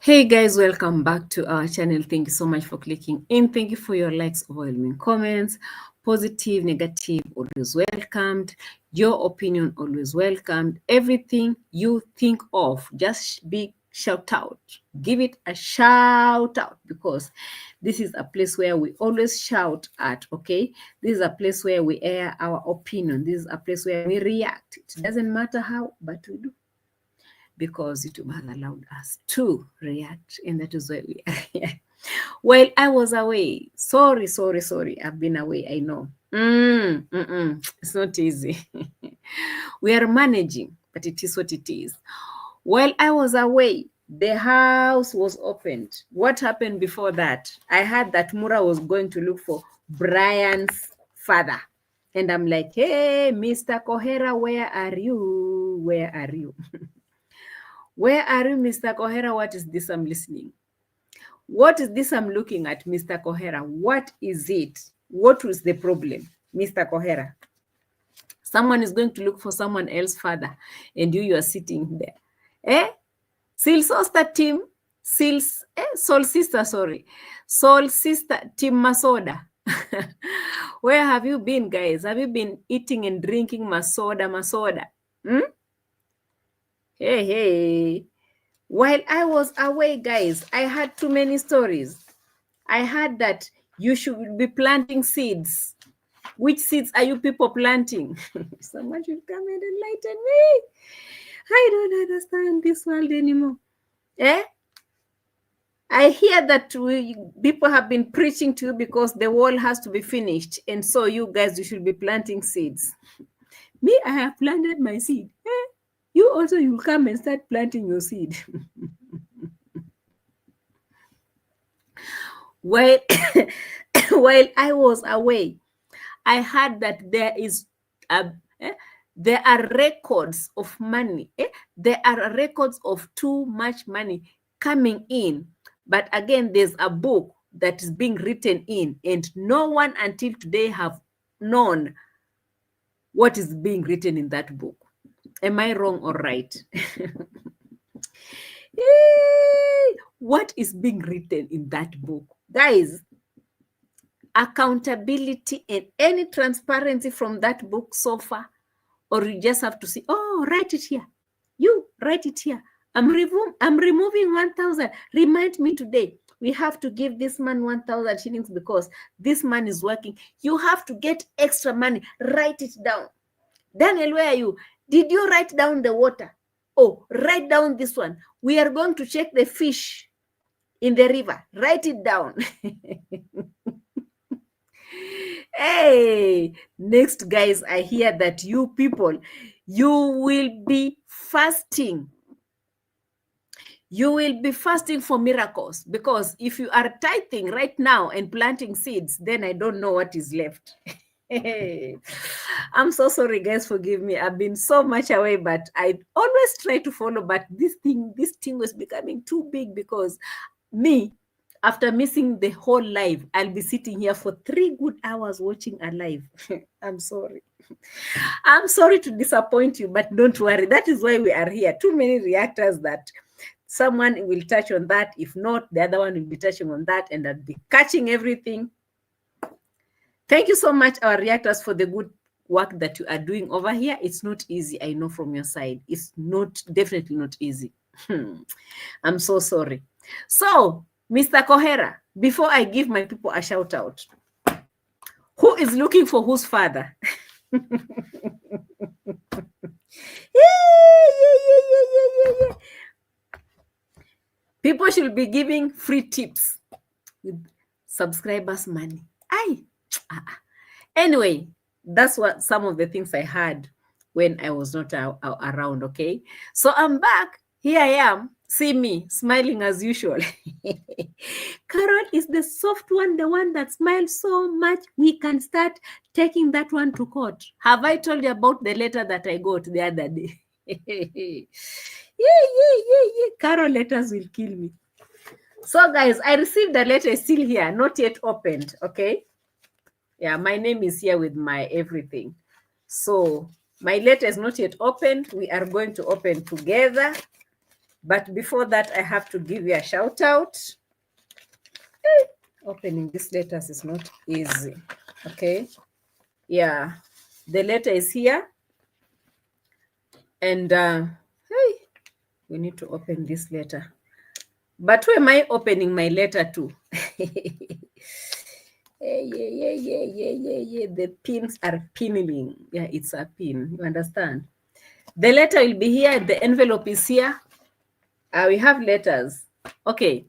Hey guys, welcome back to our channel. Thank you so much for clicking in. Thank you for your likes, overwhelming comments. Positive, negative, always welcomed. Your opinion, always welcomed. Everything you think of, just be shout out. Give it a shout out because this is a place where we always shout at, okay? This is a place where we air our opinion. This is a place where we react. It doesn't matter how, but we do, because YouTube has allowed us to react, and that is why we are here. While I was away, sorry, I've been away, I know. It's not easy. We are managing, but it is what it is. While I was away, the house was opened. What happened before that? I heard that Mura was going to look for Brian's father. And I'm like, hey, Mr. Kohera, where are you? Where are you? Where are you, Mr. Kohera? What is this I'm listening? What is this I'm looking at, Mr. Kohera? What is it? What was the problem, Mr. Kohera? Someone is going to look for someone else's father, and you are sitting there. Soul sister team team Masoda. Where have you been, guys? Have you been eating and drinking Masoda? Hey. While I was away, guys, I had too many stories. I heard that you should be planting seeds. Which seeds are you people planting? Someone should come and enlighten me. I don't understand this world anymore. I hear that people have been preaching to you because the wall has to be finished. And so you guys, you should be planting seeds. Me, I have planted my seed. You also, you'll come and start planting your seed. While I was away, I heard that there are records of money. There are records of too much money coming in. But again, there's a book that is being written in, and no one until today have known what is being written in that book. Am I wrong or right? What is being written in that book? Guys, accountability and any transparency from that book so far, or you just have to see, oh, write it here. You write it here. I'm removing 1,000. Remind me today. We have to give this man 1,000 shillings because this man is working. You have to get extra money. Write it down. Daniel, where are you? Did you write down the water? Oh, write down this one. We are going to check the fish in the river. Write it down. Hey, next, guys, I hear that you people, you will be fasting. You will be fasting for miracles, because if you are tithing right now and planting seeds, then I don't know what is left. I'm so sorry, guys, forgive me. I've been so much away, but I always try to follow, but this thing was becoming too big, because me, after missing the whole live, I'll be sitting here for 3 good hours watching a live. I'm sorry. I'm sorry to disappoint you, but don't worry. That is why we are here. Too many reactors that someone will touch on that. If not, the other one will be touching on that, and I'll be catching everything. Thank you so much, our reactors, for the good work that you are doing over here. It's not easy, I know, from your side. It's definitely not easy. I'm so sorry. So, Mr. Kohera, before I give my people a shout out, who is looking for whose father? Yeah. People should be giving free tips with subscribers' money. Anyway, that's what some of the things I had when I was not around, okay? So I'm back. Here I am. See me, smiling as usual. Qarol is the soft one, the one that smiles so much, we can start taking that one to court. Have I told you about the letter that I got the other day? Yeah. Qarol letters will kill me. So, guys, I received a letter, still here, not yet opened, okay? Yeah, my name is here with my everything. So, my letter is not yet opened. We are going to open together. But before that, I have to give you a shout out. Opening these letters is not easy. Okay. Yeah. The letter is here. And hey, we need to open this letter. But who am I opening my letter to? Yeah. The pins are pinning. Yeah, it's a pin. You understand? The letter will be here. The envelope is here. We have letters. Okay.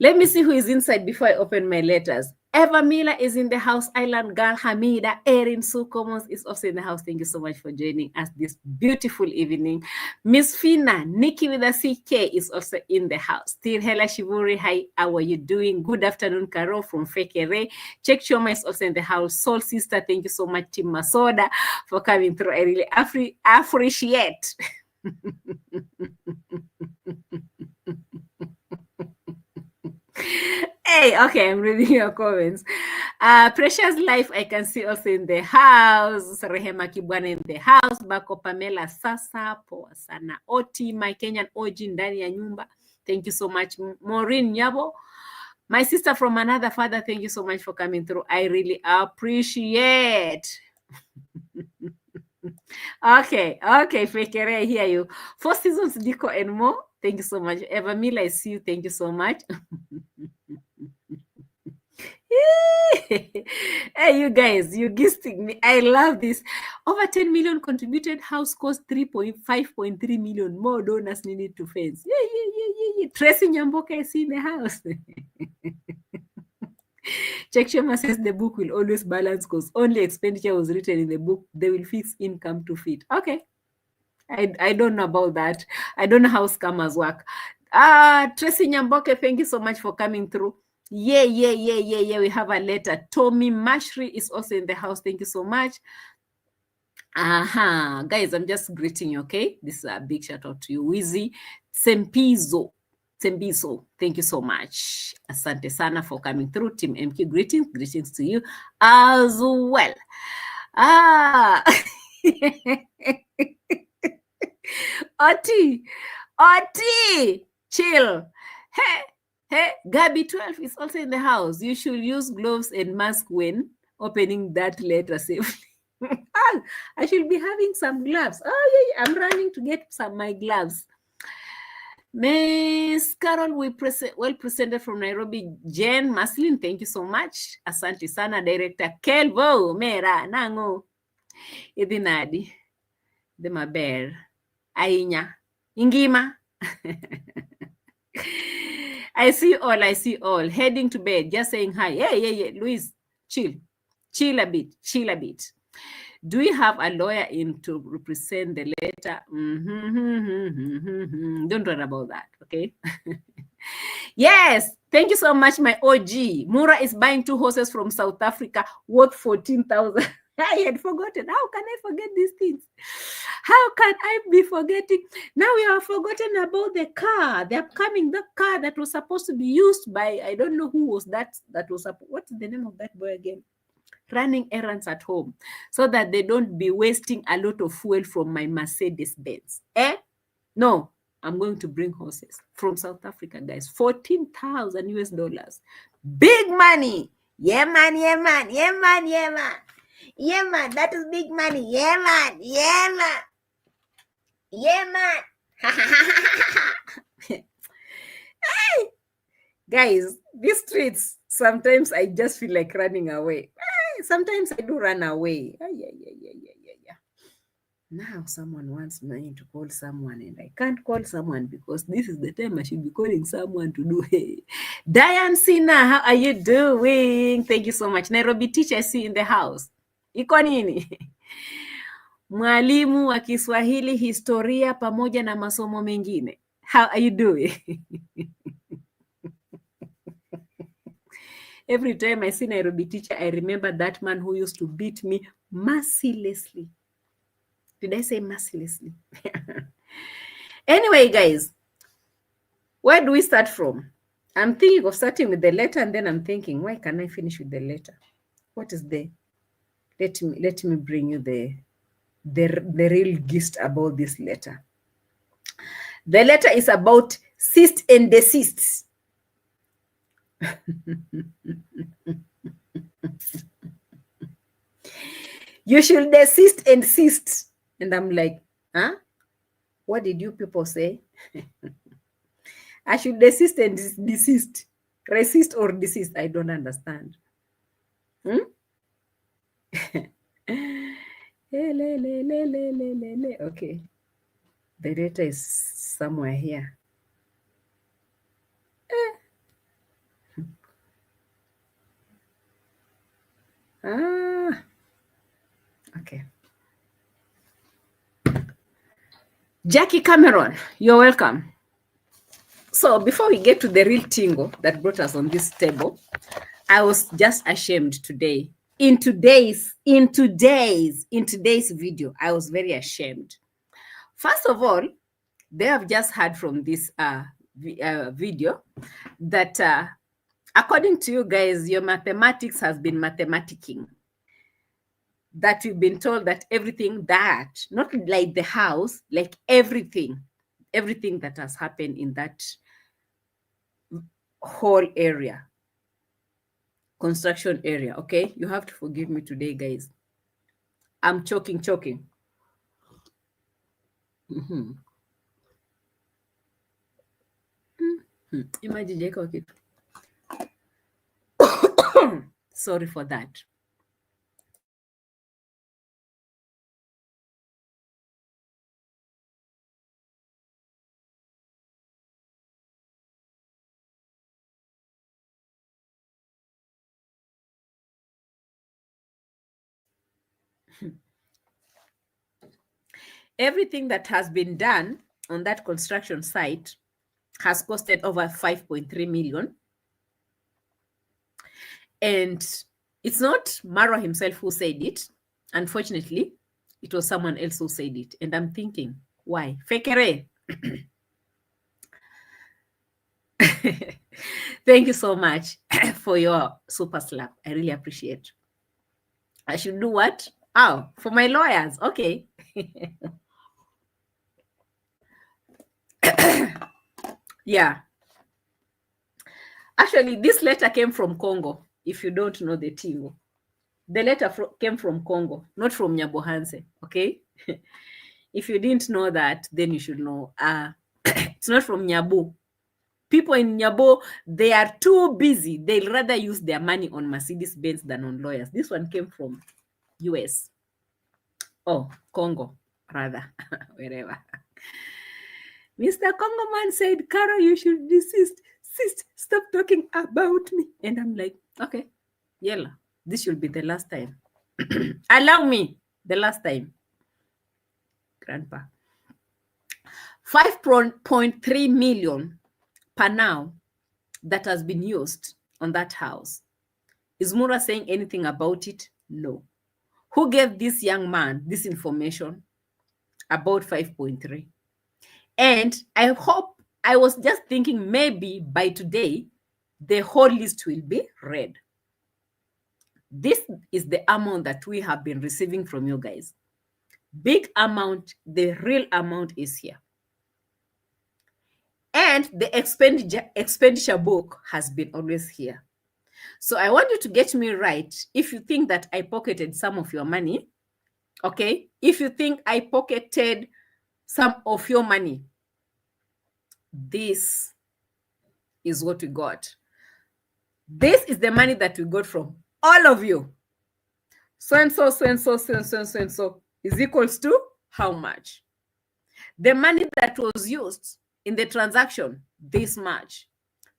Let me see who is inside before I open my letters. Eva Miller is in the house. Island Girl Hamida Erin Sue Commons is also in the house. Thank you so much for joining us this beautiful evening. Miss Fina, Nikki with a CK is also in the house. Still Hela Shivuri, hi, how are you doing? Good afternoon, Carol from Fekere. Check Choma is also in the house. Soul Sister, thank you so much, Tim Masoda, for coming through. I really appreciate. Hey, okay, I'm reading your comments. Precious Life, I can see also in the house. Rehema Kibwana in the house. Bako Pamela Sasa, poa sana. Oti, my Kenyan OG ndani ya nyumba. Thank you so much. Maureen Nyabo, my sister from another father, thank you so much for coming through. I really appreciate. Okay, Fekere, I hear you. 4 seasons, Diko and more. Thank you so much. Eva Mila, I see you. Thank you so much. Hey, you guys, you gisting me. I love this. Over 10 million contributed. House cost 5.3 million. More donors needed to fence. Yeah. Tracy Nyamboka is in the house. Check Shema says the book will always balance because only expenditure was written in the book. They will fix income to fit. Okay. I don't know about that. I don't know how scammers work. Tracy Nyamboke, thank you so much for coming through. Yeah. We have a letter. Tommy Mashri is also in the house. Thank you so much. Guys, I'm just greeting you, okay? This is a big shout out to you. Wizzy Tembiso, thank you so much. Asante sana for coming through. Team MQ, greetings to you as well. Oti, chill. Hey, Gabby 12 is also in the house. You should use gloves and mask when opening that letter safely. I should be having some gloves. Oh, yeah, I'm running to get my gloves. Miss Carol, well presented from Nairobi. Jen Maslin, thank you so much. Asante sana, Director Kelvo Mera Nango Idinadi the Maber Ainya Ingima. I see all. Heading to bed, just saying hi. Yeah. Louise, chill a bit. Do we have a lawyer in to represent the letter? Don't worry about that, okay? Yes, thank you so much, my OG. Mura is buying 2 horses from South Africa worth 14,000. I had forgotten. How can I forget these things? How can I be forgetting? Now we have forgotten about the car. The car that was supposed to be used by, I don't know who was that was, what's the name of that boy again? Running errands at home so that they don't be wasting a lot of fuel from my Mercedes Benz. No, I'm going to bring horses from South Africa, guys. 14,000 US dollars. Big money. Yeah, man. That is big money. Yeah, man. Hey, guys, these streets, sometimes I just feel like running away. Sometimes I do run away. Yeah. Now someone wants me to call someone and I can't call someone because this is the time I should be calling someone to do it. Diane Sina, how are you doing? Thank you so much. Nairobi teacher, I see in the house. Iko nini? Mwalimu wa Kiswahili, historia pamoja na masomo mengine. How are you doing? Every time I see Nairobi teacher, I remember that man who used to beat me mercilessly. Did I say mercilessly? Anyway, guys, where do we start from? I'm thinking of starting with the letter, and then I'm thinking, why can't I finish with the letter? What is the? Let me bring you the real gist about this letter. The letter is about ceased and desist. You should desist and ceased. And I'm like, huh? What did you people say? I should desist and desist. Resist or desist? I don't understand. Okay. The data is somewhere here. Okay. Jackie Cameron, you're welcome. So before we get to the real tingle that brought us on this table, I was just ashamed today. In today's video, I was very ashamed. First of all, they have just heard from this video that according to you guys, your mathematics has been mathematicking. That we've been told that everything that, not like the house, like everything that has happened in that whole area, construction area, okay? You have to forgive me today, guys. I'm choking. Imagine Jacob. Sorry for that. Everything that has been done on that construction site has costed over 5.3 million. And it's not Marwa himself who said it. Unfortunately, it was someone else who said it. And I'm thinking, why? Fekere. Thank you so much for your super slap. I really appreciate. I should do what? Oh, for my lawyers. Okay. Yeah. Actually, this letter came from Congo, if you don't know the Tingo. The letter came from Congo, not from Nyabohanse, okay? If you didn't know that, then you should know. It's not from Nyabu. People in Nyabo, they are too busy. They'll rather use their money on Mercedes-Benz than on lawyers. This one came from US. Oh, Congo, rather, wherever. Mr. Congo man said, Carol, you should desist. Stop talking about me. And I'm like, okay, yella, this should be the last time. Allow me, the last time. Grandpa. 5.3 million per now that has been used on that house. Is Mura saying anything about it? No. Who gave this young man this information about 5.3? And I was just thinking maybe by today, the whole list will be read. This is the amount that we have been receiving from you guys. Big amount, the real amount is here. And the expenditure book has been always here. So I want you to get me right. If you think that I pocketed some of your money, okay? If you think I pocketed some of your money, this is what we got. This is the money that we got from all of you. So and so is equals to how much? The money that was used in the transaction, this much.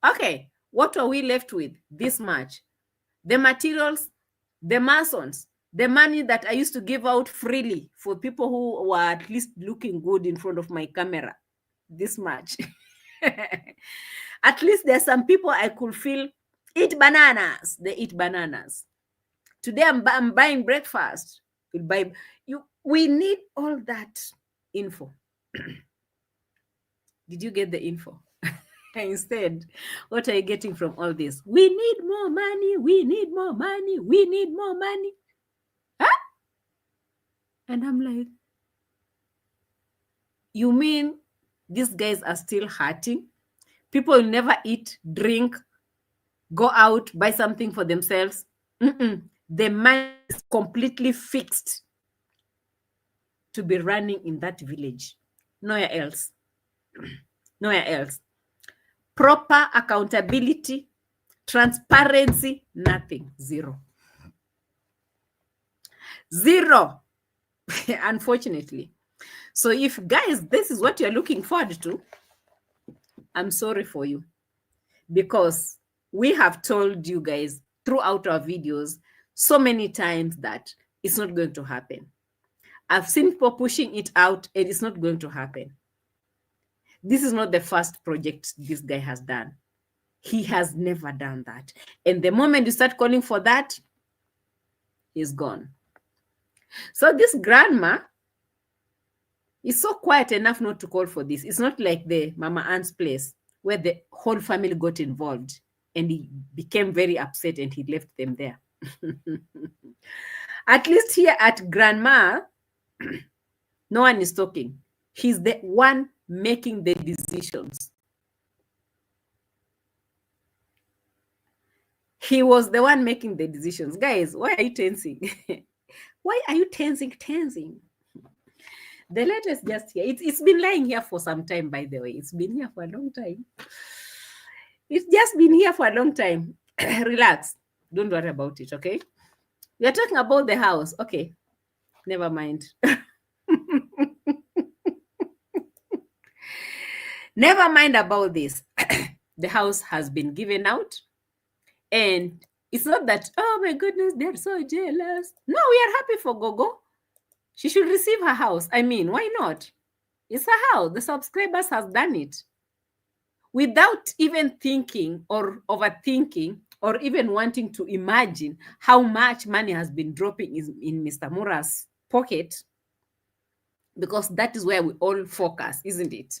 Okay, what are we left with? This much. The materials, the masons, the money that I used to give out freely for people who were at least looking good in front of my camera, this much. At least there's some people I could feel eat bananas. They eat bananas. Today I'm buying breakfast. We need all that info. Did you get the info? Instead, what are you getting from all this? We need more money. We need more money. We need more money. Huh? And I'm like, you mean These guys are still hurting. People will never eat, drink, go out, buy something for themselves. The mind is completely fixed to be running in that village. Nowhere else. Nowhere else. Proper accountability, transparency, nothing. Zero. Zero. Unfortunately. So if, guys, this is what you're looking forward to, I'm sorry for you. Because we have told you guys throughout our videos so many times that it's not going to happen. I've seen people pushing it out and it's not going to happen. This is not the first project this guy has done. He has never done that. And the moment you start calling for that, he's gone. So this grandma is so quiet enough not to call for this. It's not like the Mama Ann's place where the whole family got involved and he became very upset and he left them there. At least here at Grandma, no one is talking. He's the one making the decisions. He was the one making the decisions. Guys, why are you tensing? Why are you tensing? The letter is just here. It's been lying here for some time, by the way. It's been here for a long time. It's just been here for a long time. Relax. Don't worry about it, okay? We are talking about the house. Okay. Never mind. Never mind about this. The house has been given out. And it's not that, oh my goodness, they're so jealous. No, we are happy for Gogo. She should receive her house. I mean, why not? It's her house. The subscribers has done it. Without even thinking or overthinking or even wanting to imagine how much money has been dropping in Mr. Mura's pocket, because that is where we all focus, isn't it?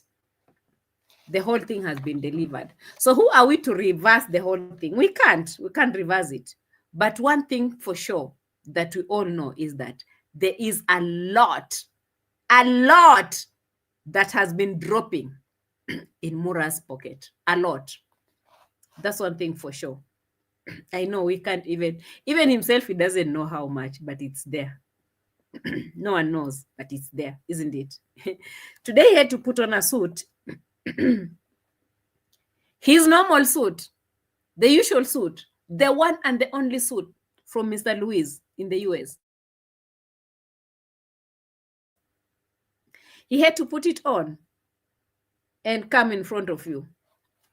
The whole thing has been delivered. So who are we to reverse the whole thing? We can't reverse it. But one thing for sure that we all know is that there is a lot that has been dropping in Mura's pocket. A lot. That's one thing for sure. I know we can't even himself, he doesn't know how much, but it's there. No one knows, but it's there, isn't it? Today he had to put on a suit. His normal suit, the usual suit, the one and the only suit from Mr. Louis in the US. He had to put it on and come in front of you.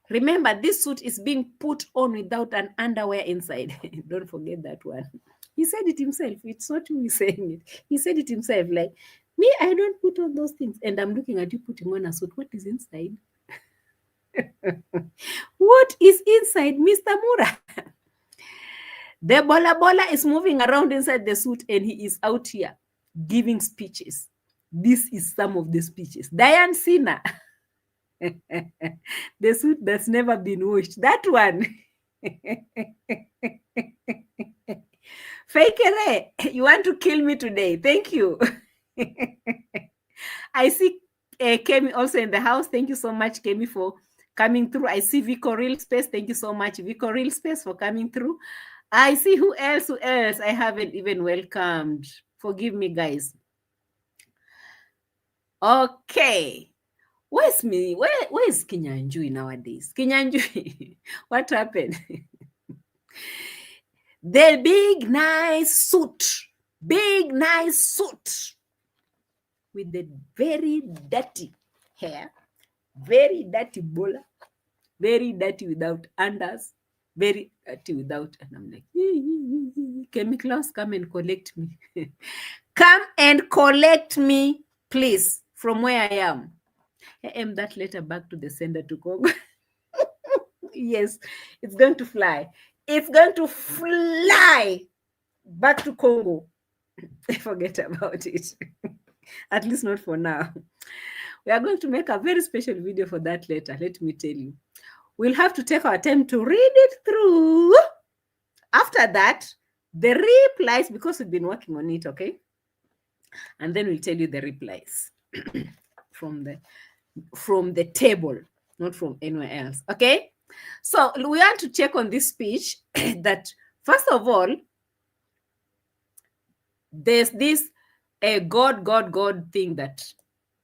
Remember, this suit is being put on without an underwear inside. Don't forget that one. He said it himself. It's not me saying it. He said it himself. Like, me, I don't put on those things. And I'm looking at you putting on a suit. What is inside? What is inside, Mr. Mura? The bola is moving around inside the suit and he is out here giving speeches. This is some of the speeches. Diane Sina. The suit that's never been washed. That one. Fakere, you want to kill me today. Thank you. I see Kemi also in the house. Thank you so much, Kemi, for coming through. I see Vico Real Space. Thank you so much, Vico Real Space, for coming through. I see who else I haven't even welcomed. Forgive me, guys. Okay. Where's me? Where is Kinyanjui nowadays? Kinyanjui, what happened? The big nice suit with the very dirty hair, very dirty bola, very dirty without unders, very dirty without, and I'm like, chemicals, come and collect me. Come and collect me, please, from where I am. AM that letter back to the sender to Congo. Yes, it's going to fly. It's going to fly back to Congo. Forget about it. At least not for now. We are going to make a very special video for that letter, let me tell you. We'll have to take our time to read it through. After that, the replies, because we've been working on it, okay? And then we'll tell you the replies from the from the table, not from anywhere else. Okay, so we want to check on this speech that first of all, there's this God thing that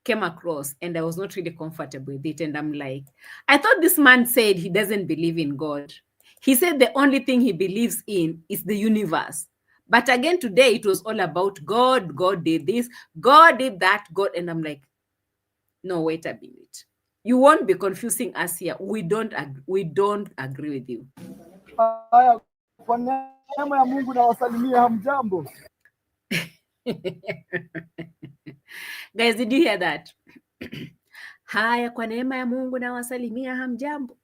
came across, and I was not really comfortable with it. And I'm like, I thought this man said he doesn't believe in God. He said the only thing he believes in is the universe. But again, today it was all about God. God did this, God did that, God. And I'm like, no, wait a minute. You won't be confusing us here. We don't agree with you. Haya, kwa neema ya Mungu na wasalimia, hamjambo. Guys, did you hear that? Haya, kwa neema ya Mungu na wasalimia, hamjambo.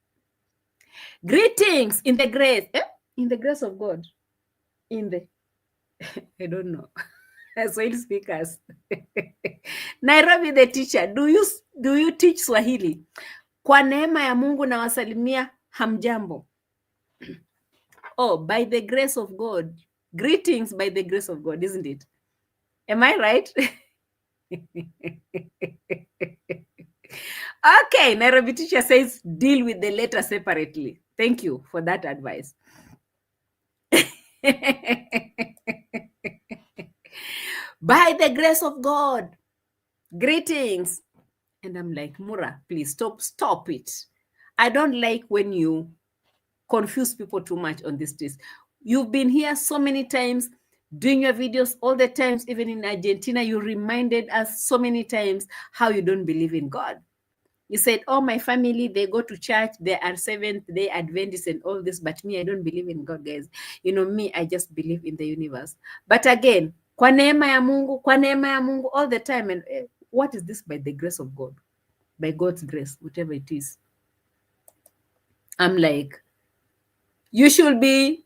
Greetings in the grace, in the grace of God. In the, I don't know. Swahili speakers. Nairobi the teacher, do you teach Swahili? Kwa neema ya Mungu na wasalimia, hamjambo. Oh, by the grace of God. Greetings by the grace of God, isn't it? Am I right? Okay, Nairobi teacher says deal with the letter separately. Thank you for that advice. By the grace of God, greetings. And I'm like, Mura, please stop it. I don't like when you confuse people too much on this streets. You've been here so many times, doing your videos all the times, even in Argentina, you reminded us so many times how you don't believe in God. You said, oh, my family, they go to church, they are Seventh-day Adventists and all this, but me, I don't believe in God, guys. You know, me, I just believe in the universe. But again, kwa neema ya Mungu, all the time. And what is this? By the grace of God, by God's grace, whatever it is. I'm like, you should be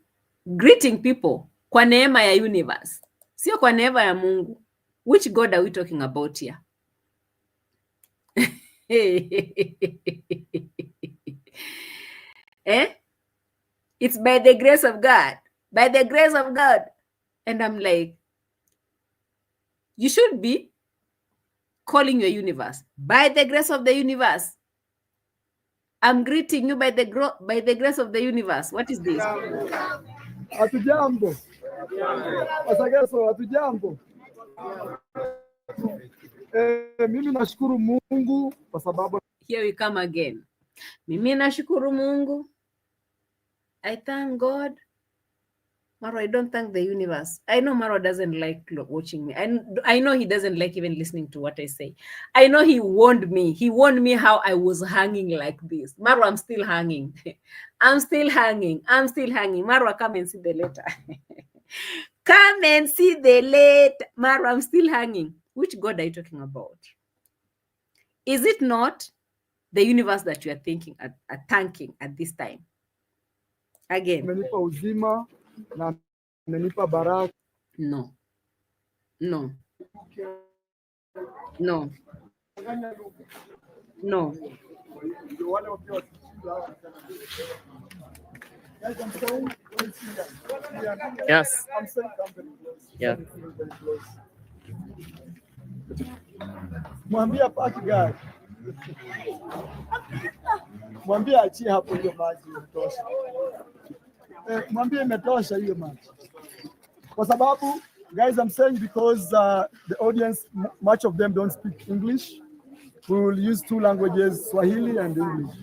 greeting people kwa neema ya universe, sio kwa neema ya Mungu. Which God are we talking about here? It's by the grace of God, by the grace of God. And I'm like, you should be calling your universe by the grace of the universe. I'm greeting you by the grace of the universe. What is this? Hatujambo. Wasagaso, hatujambo. Mimi nashukuru Mungu kwa sababu. Here we come again. Mimi nashukuru Mungu. I thank God. Marwa, I don't thank the universe. I know Marwa doesn't like watching me. I know he doesn't like even listening to what I say. I know he warned me. He warned me how I was hanging like this. Marwa, I'm still hanging. I'm still hanging. Marwa, come and see the letter. Come and see the letter. Marwa, I'm still hanging. Which God are you talking about? Is it not the universe that you are thanking at this time? Again. Amenipa uzima na amenipa baraka. No. Yes. Yeah. Mwambie paki gari. Mwambie achie hapo hiyo maji imetosha. Mwambie imetosha hiyo maji. Kwa sababu, guys, I'm saying because the audience, much of them don't speak English. We will use two languages, Swahili and English.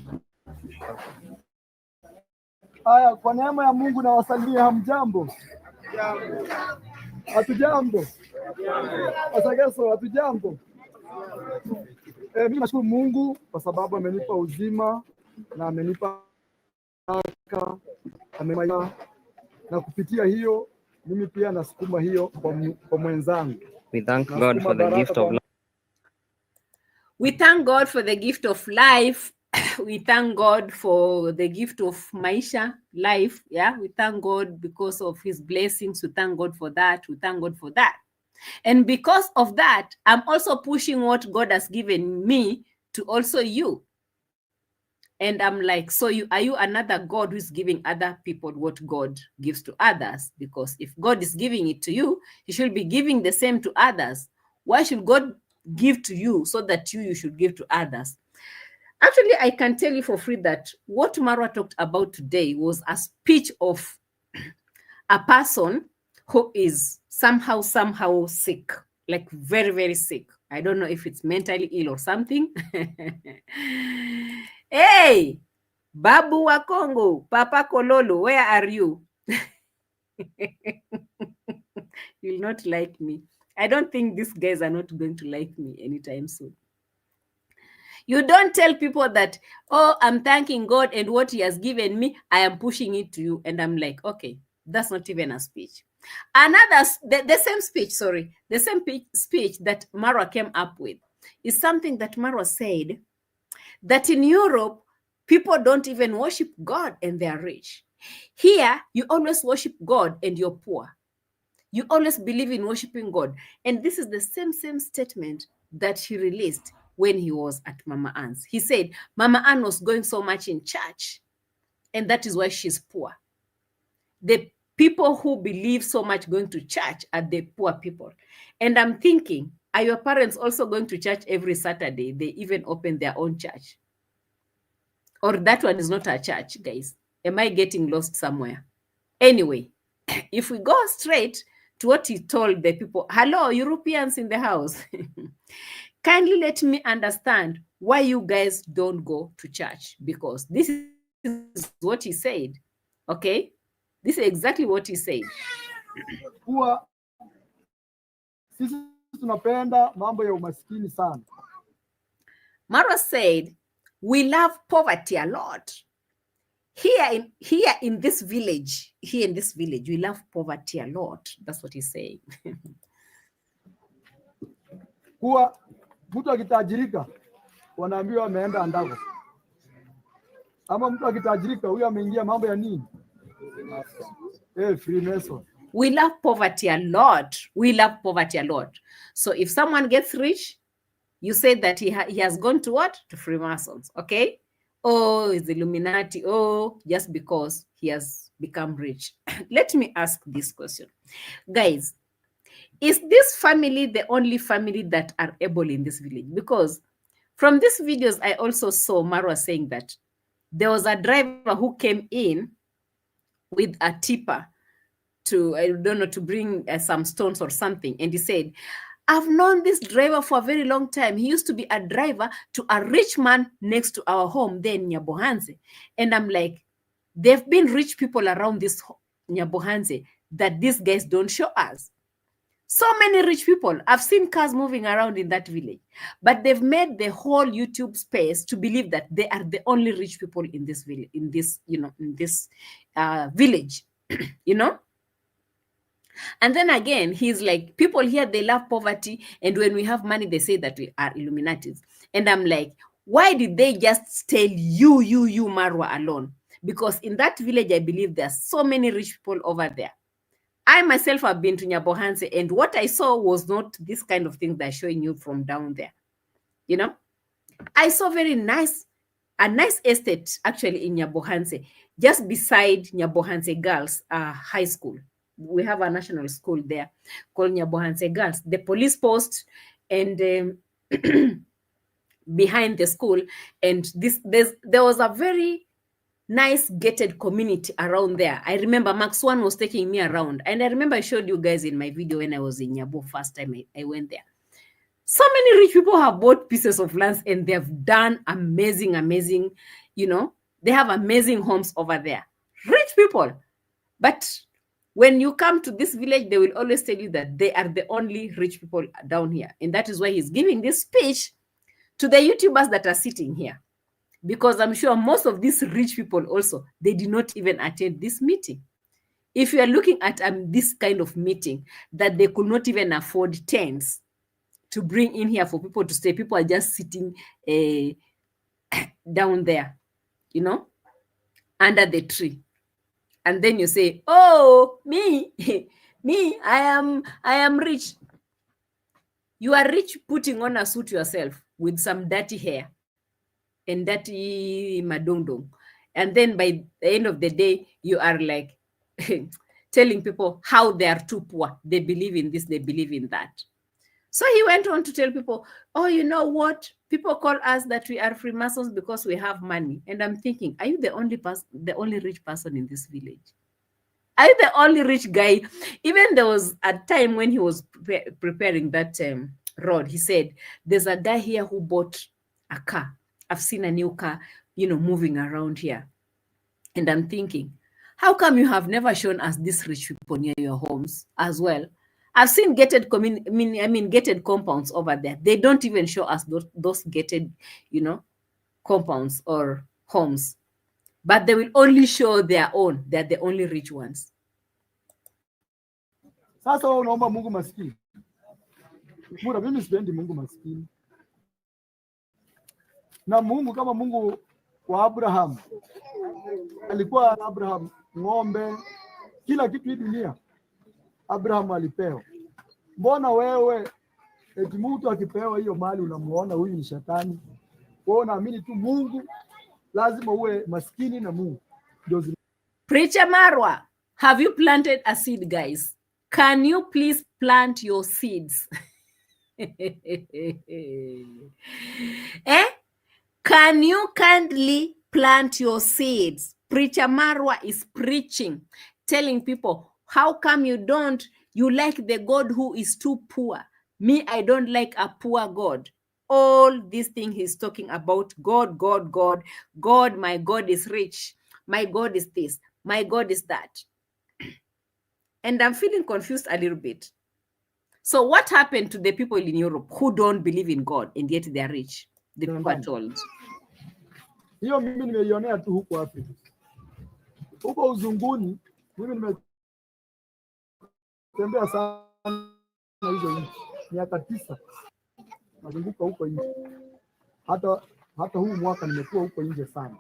Haya, kwa neema ya Mungu na wasalimia, hamjambo. Hatujambo. Wasagaso, hatujambo. Mimi nashukuru Mungu kwa sababu amenipa uzima na amenipa baraka, amenipa, na kupitia hiyo mimi pia nasukuma hiyo kwa mwenzangu. We thank God for the gift of life. We thank God for the gift of life. We thank God for the gift of maisha, life. Yeah, we thank God because of his blessings. We thank God for that. We thank God for that. And because of that, I'm also pushing what God has given me to also you. And I'm like, so are you another God who's giving other people what God gives to others? Because if God is giving it to you, he should be giving the same to others. Why should God give to you so that you should give to others? Actually, I can tell you for free that what Marwa talked about today was a speech of a person who is somehow sick, like very, very sick. I don't know if it's mentally ill or something. Hey, Babu wa Congo, Papa Kololo, where are you? You'll not like me. I don't think these guys are not going to like me anytime soon. You don't tell people that, oh, I'm thanking God and what he has given me, I am pushing it to you. And I'm like, okay, that's not even a speech. Another, the same speech, sorry, the same speech that Marwa came up with is something that Marwa said that in Europe, people don't even worship God and they are rich. Here, you always worship God and you're poor. You always believe in worshiping God. And this is the same statement that he released when he was at Mama Ann's. He said, Mama Ann was going so much in church, and that is why she's poor. The people who believe so much going to church are the poor people. And I'm thinking, are your parents also going to church every Saturday? They even open their own church. Or that one is not a church, guys. Am I getting lost somewhere? Anyway, if we go straight to what he told the people, hello, Europeans in the house. Kindly let me understand why you guys don't go to church, because this is what he said. Okay? This is exactly what he said. Kuwa sisi tunapenda mambo ya umaskini sana. Marwa said, we love poverty a lot. Here in this village, we love poverty a lot. That's what he's saying. Kuwa mtu akitajirika wanaambiwa ameenda andago. Ama mtu akitajirika huyo ameingia mambo ya nini? Freemason. We love poverty a lot. We love poverty a lot. So if someone gets rich, you say that he has gone to what? To Freemasons, okay? Oh, it's Illuminati. Oh, just because he has become rich. Let me ask this question. Guys, is this family the only family that are able in this village? Because from these videos, I also saw Marwa saying that there was a driver who came in with a tipper to, I don't know, to bring some stones or something. And he said, I've known this driver for a very long time. He used to be a driver to a rich man next to our home there in Nyabohanse. And I'm like, there've been rich people around this Nyabohanse that these guys don't show us. So many rich people. I've seen cars moving around in that village, but they've made the whole YouTube space to believe that they are the only rich people in this village, in this village, you know? And then again, he's like, people here, they love poverty. And when we have money, they say that we are Illuminatis. And I'm like, why did they just tell you, Marwa, alone? Because in that village, I believe there are so many rich people over there. I myself have been to Nyabohanse, and what I saw was not this kind of thing they're showing you from down there. You know, I saw a nice estate actually in Nyabohanse, just beside Nyabohanse Girls High School. We have a national school there called Nyabohanse Girls. The police post and behind the school, and there was a very nice gated community around there. I remember Max One was taking me around, and I remember I showed you guys in my video when I was in Nyabo first time I went there. So many rich people have bought pieces of land and they've done amazing, you know, they have amazing homes over there. Rich people. But when you come to this village, they will always tell you that they are the only rich people down here. And that is why he's giving this speech to the YouTubers that are sitting here. Because I'm sure most of these rich people also, they did not even attend this meeting. If you are looking at this kind of meeting, that they could not even afford tents to bring in here for people to stay, people are just sitting down there, you know, under the tree. And then you say, oh, me, I am rich. You are rich putting on a suit yourself with some dirty hair and dirty madongdong. And then by the end of the day, you are like telling people how they are too poor. They believe in this, they believe in that. So he went on to tell people, oh, you know what? People call us that we are Freemasons because we have money. And I'm thinking, are you the only rich person in this village? Are you the only rich guy? Even there was a time when he was preparing that road, he said, there's a guy here who bought a car. I've seen a new car, moving around here. And I'm thinking, how come you have never shown us these rich people near your homes as well? I've seen gated gated compounds over there. They don't even show us those gated, compounds or homes. But they will only show their own. They're the only rich ones. Sasa wewe unaomba Mungu maskini. Mura, mimi sipendi Mungu maskini. Na Mungu kama Mungu wa Abraham. Alikuwa Abraham ng'ombe, kila kitu hii dunia Abraham alipewa. Mbona wewe eti mtu akipewa hiyo mali unamuona huyu ni shetani? Wewe unaamini tu Mungu, lazima uwe maskini na Mungu. Preacher Marwa, have you planted a seed, guys? Can you please plant your seeds? Can you kindly plant your seeds? Preacher Marwa is preaching, telling people, how come you like the God who is too poor? Me, I don't like a poor God. All this thing he's talking about, God, my God is rich. My God is this. My God is that. And I'm feeling confused a little bit. So what happened to the people in Europe who don't believe in God and yet they are rich? The people are told. Hiyo mimi nimeionea tu huko Afrika. Huko uzunguni, mimi nimetembea sana hizo nchi. Miaka 9 nazunguka huko nje. Hata huu mwaka nimekuwa huko nje sana.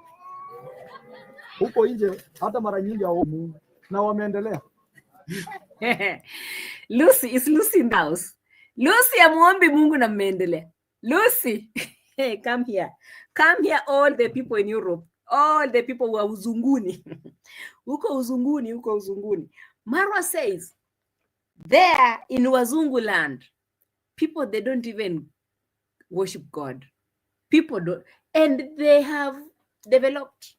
Huko nje hata mara nyingi hao Mungu na wameendelea. Lucy, is Lucy in the house? Lucy, amuombi Mungu na mmeendelea. Lucy, hey, come here. Come here, all the people in Europe. All the people who are uzunguni. Huko uzunguni. Marwa says, there in Wazungu land, people, they don't even worship God. People don't. And they have developed.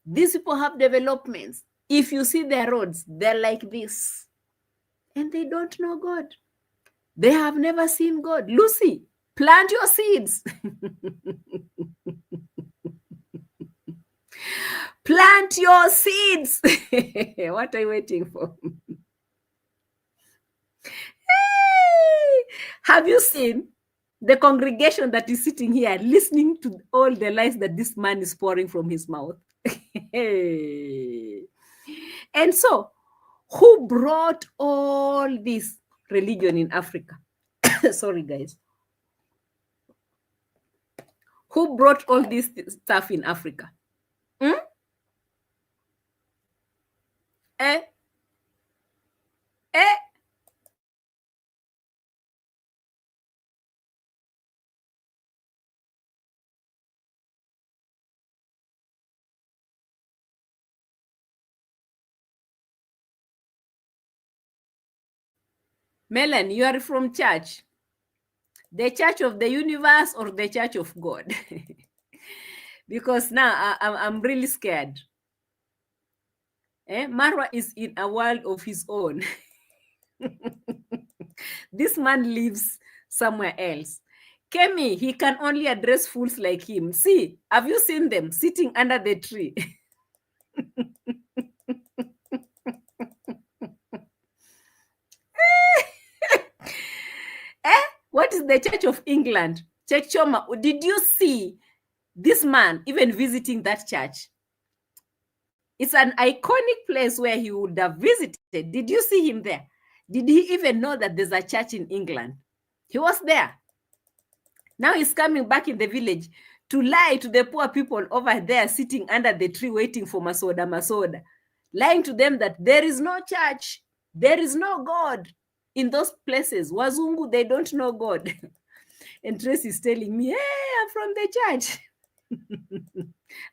These people have developments. If you see their roads, they're like this. And they don't know God. They have never seen God. Lucy, plant your seeds. Plant your seeds. What are you waiting for? Hey! Have you seen the congregation that is sitting here listening to all the lies that this man is pouring from his mouth? And so, who brought all this religion in Africa? Sorry, guys. Who brought all this stuff in Africa? Melon, you are from church. The church of the universe or the church of God? Because now I'm really scared. Marwa is in a world of his own. This man lives somewhere else. Kemi, he can only address fools like him. See, have you seen them sitting under the tree? What is the Church of England? Church Choma, did you see this man even visiting that church? It's an iconic place where he would have visited. Did you see him there? Did he even know that there's a church in England? He was there. Now he's coming back in the village to lie to the poor people over there sitting under the tree waiting for Masoda. Lying to them that there is no church. There is no God. In those places, Wazungu, they don't know God. And Tracy is telling me, hey, I'm from the church.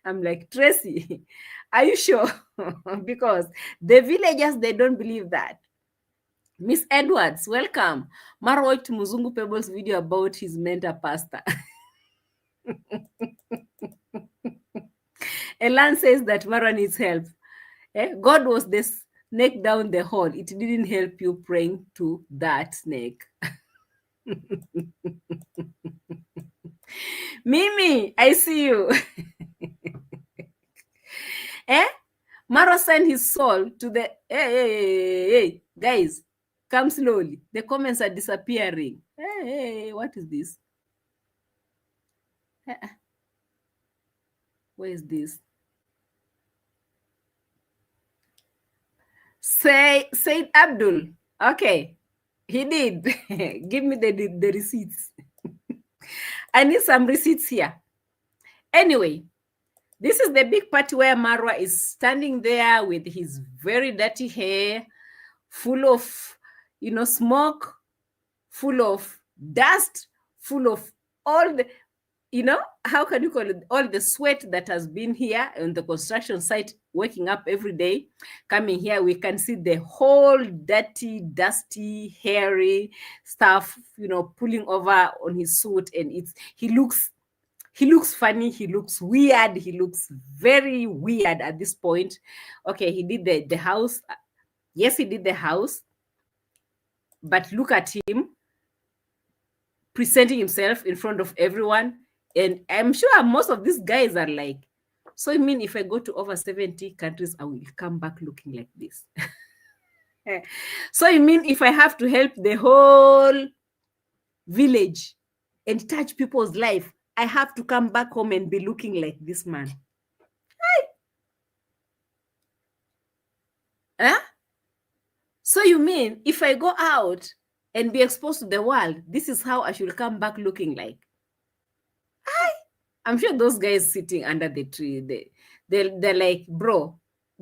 I'm like, Tracy, are you sure? Because the villagers, they don't believe that. Miss Edwards, welcome. Marwa watched Muzungu Pebbles video about his mentor pastor. Elan says that Marwa needs help. God was the snake down the hole. It didn't help you praying to that snake. Mimi, I see you. Marwa sent his soul to the... Hey, guys, come slowly. The comments are disappearing. Hey, what is this? Where is this? Said Abdul. Okay, he did. Give me the receipts. I need some receipts here. Anyway, this is the big part where Marwa is standing there with his very dirty hair, full of, smoke, full of dust, full of all the, how can you call it? All the sweat that has been here on the construction site, waking up every day, coming here, we can see the whole dirty, dusty, hairy stuff, pulling over on his suit. And he looks funny, he looks weird, he looks very weird at this point. Okay, he did the house. Yes, he did the house. But look at him presenting himself in front of everyone. And I'm sure most of these guys are like, so you mean if I go to over 70 countries, I will come back looking like this? So you mean if I have to help the whole village and touch people's life, I have to come back home and be looking like this man? So you mean if I go out and be exposed to the world, this is how I should come back looking like? I'm sure those guys sitting under the tree, they're like, bro,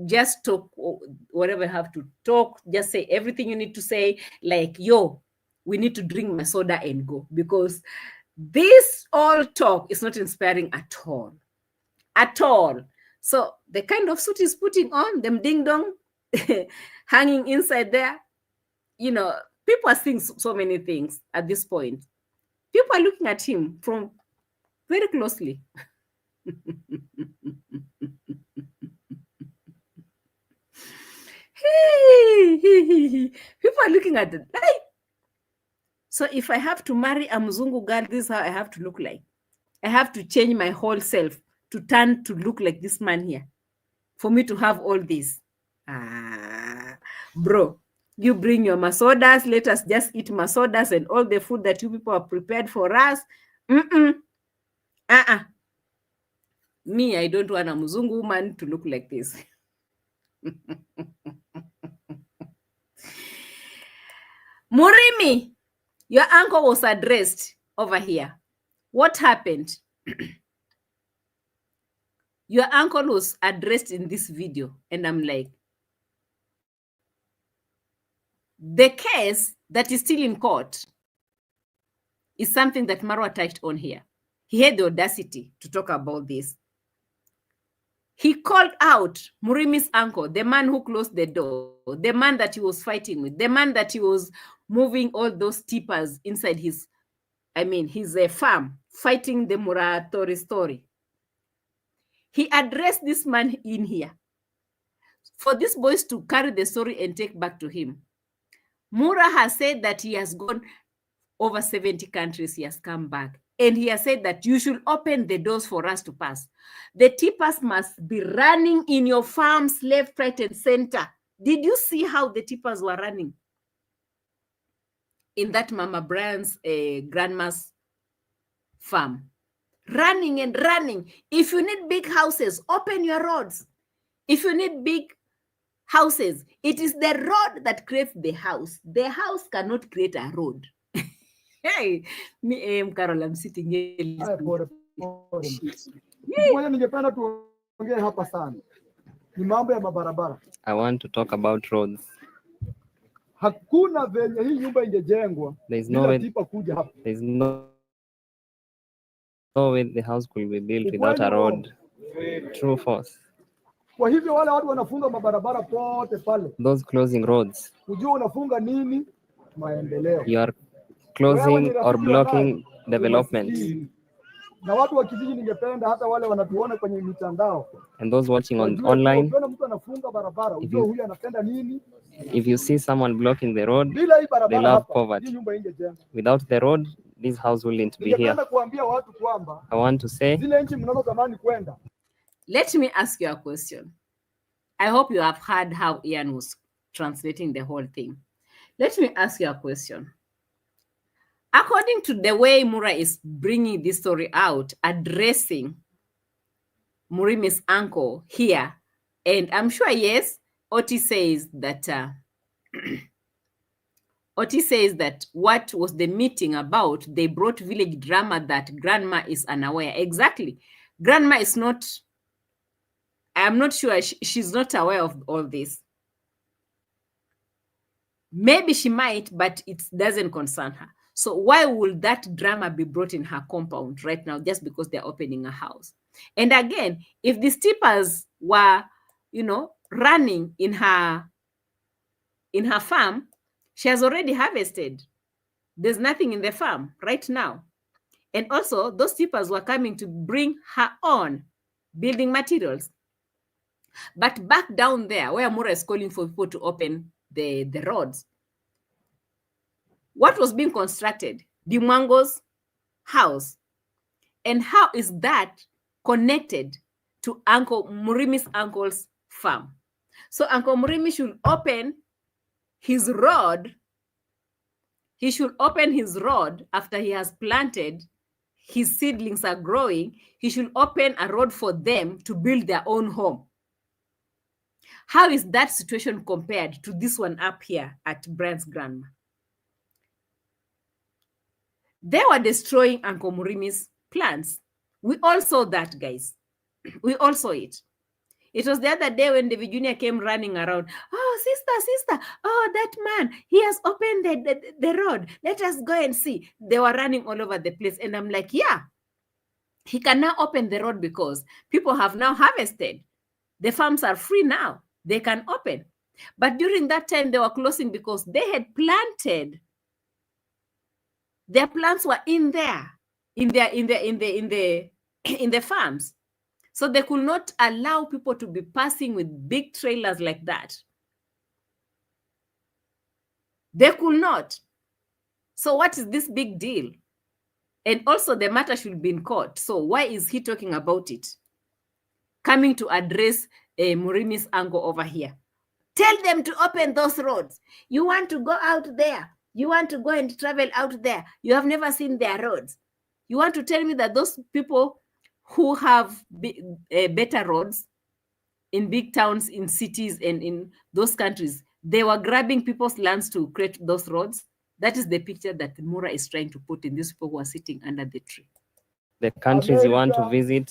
just talk whatever you have to talk. Just say everything you need to say. Like, yo, we need to drink my soda and go. Because this all talk is not inspiring at all. At all. So the kind of suit he's putting on, them ding-dong, hanging inside there, people are seeing so many things at this point. People are looking at him from very closely. People are looking at it. So if I have to marry a Mzungu girl, this is how I have to look like. I have to change my whole self to turn to look like this man here for me to have all this. Bro, you bring your masodas, let us just eat masodas and all the food that you people have prepared for us. Me, I don't want a Mzungu woman to look like this. Murimi, your uncle was addressed over here. What happened? Your uncle was addressed in this video, and I'm like, the case that is still in court is something that Marwa touched on here. He had the audacity to talk about this. He called out Murimi's uncle, the man who closed the door, the man that he was fighting with, the man that he was moving all those tippers inside his farm, fighting the Muratori story. He addressed this man in here for these boys to carry the story and take back to him. Mura has said that he has gone over 70 countries. He has come back. And he has said that you should open the doors for us to pass. The tippers must be running in your farms, left, right, and center. Did you see how the tippers were running? In that Mama Brian's grandma's farm. Running and running. If you need big houses, open your roads. If you need big houses, it is the road that creates the house. The house cannot create a road. Hey, me A.M Qarol, I'm sitting here. I want to talk about roads. There's no way the house could be built without a road. True, false. Kwa hivyo wale watu wanafunga mabarabara pote pale. Those closing roads. Unajua unafunga nini? Maendeleo. You are closing or blocking development. Na watu wa kijiji ningependa hata wale wanatuona kwenye mitandao. And those watching online. Mtu anafunga barabara, unajua huyu anapenda nini? If you see someone blocking the road, they love poverty. Without the road, this house wouldn't be here. I want to say, let me ask you a question. I hope you have heard how Ian was translating the whole thing. Let me ask you a question. According to the way Mura is bringing this story out, addressing Murimi's uncle here, and I'm sure, yes, Oti says that what was the meeting about? They brought village drama that grandma is unaware. Exactly. Grandma is not, I'm not sure, she's not aware of all this. Maybe she might, but it doesn't concern her. So why would that drama be brought in her compound right now just because they're opening a house? And again, if the steepers were, you know, running in her farm, she has already harvested. There's nothing in the farm right now. And also, those steepers were coming to bring her own building materials. But back down there, where Mura is calling for people to open the roads, what was being constructed? The Mwango's house. And how is that connected to Uncle Murimi's uncle's farm? So Uncle Murimi should open his road. He should open his road after he has planted, his seedlings are growing. He should open a road for them to build their own home. How is that situation compared to this one up here at Brian's grandma? They were destroying Uncle Murimi's plants. We all saw that, guys. We all saw it. It was the other day when David Jr. came running around. Oh, sister, oh, that man, he has opened the road. Let us go and see. They were running all over the place. And I'm like, yeah, he can now open the road because people have now harvested. The farms are free now. They can open. But during that time, they were closing because they had planted. Their plants were in there, in the farms. So they could not allow people to be passing with big trailers like that. They could not. So what is this big deal? And also the matter should be in court. So why is he talking about it? Coming to address Murimi's uncle over here. Tell them to open those roads. You want to go out there. You want to go and travel out there. You have never seen their roads. You want to tell me that those people who have better roads in big towns, in cities, and in those countries, they were grabbing people's lands to create those roads? That is the picture that Mura is trying to put in these people who are sitting under the tree. The countries you want to visit,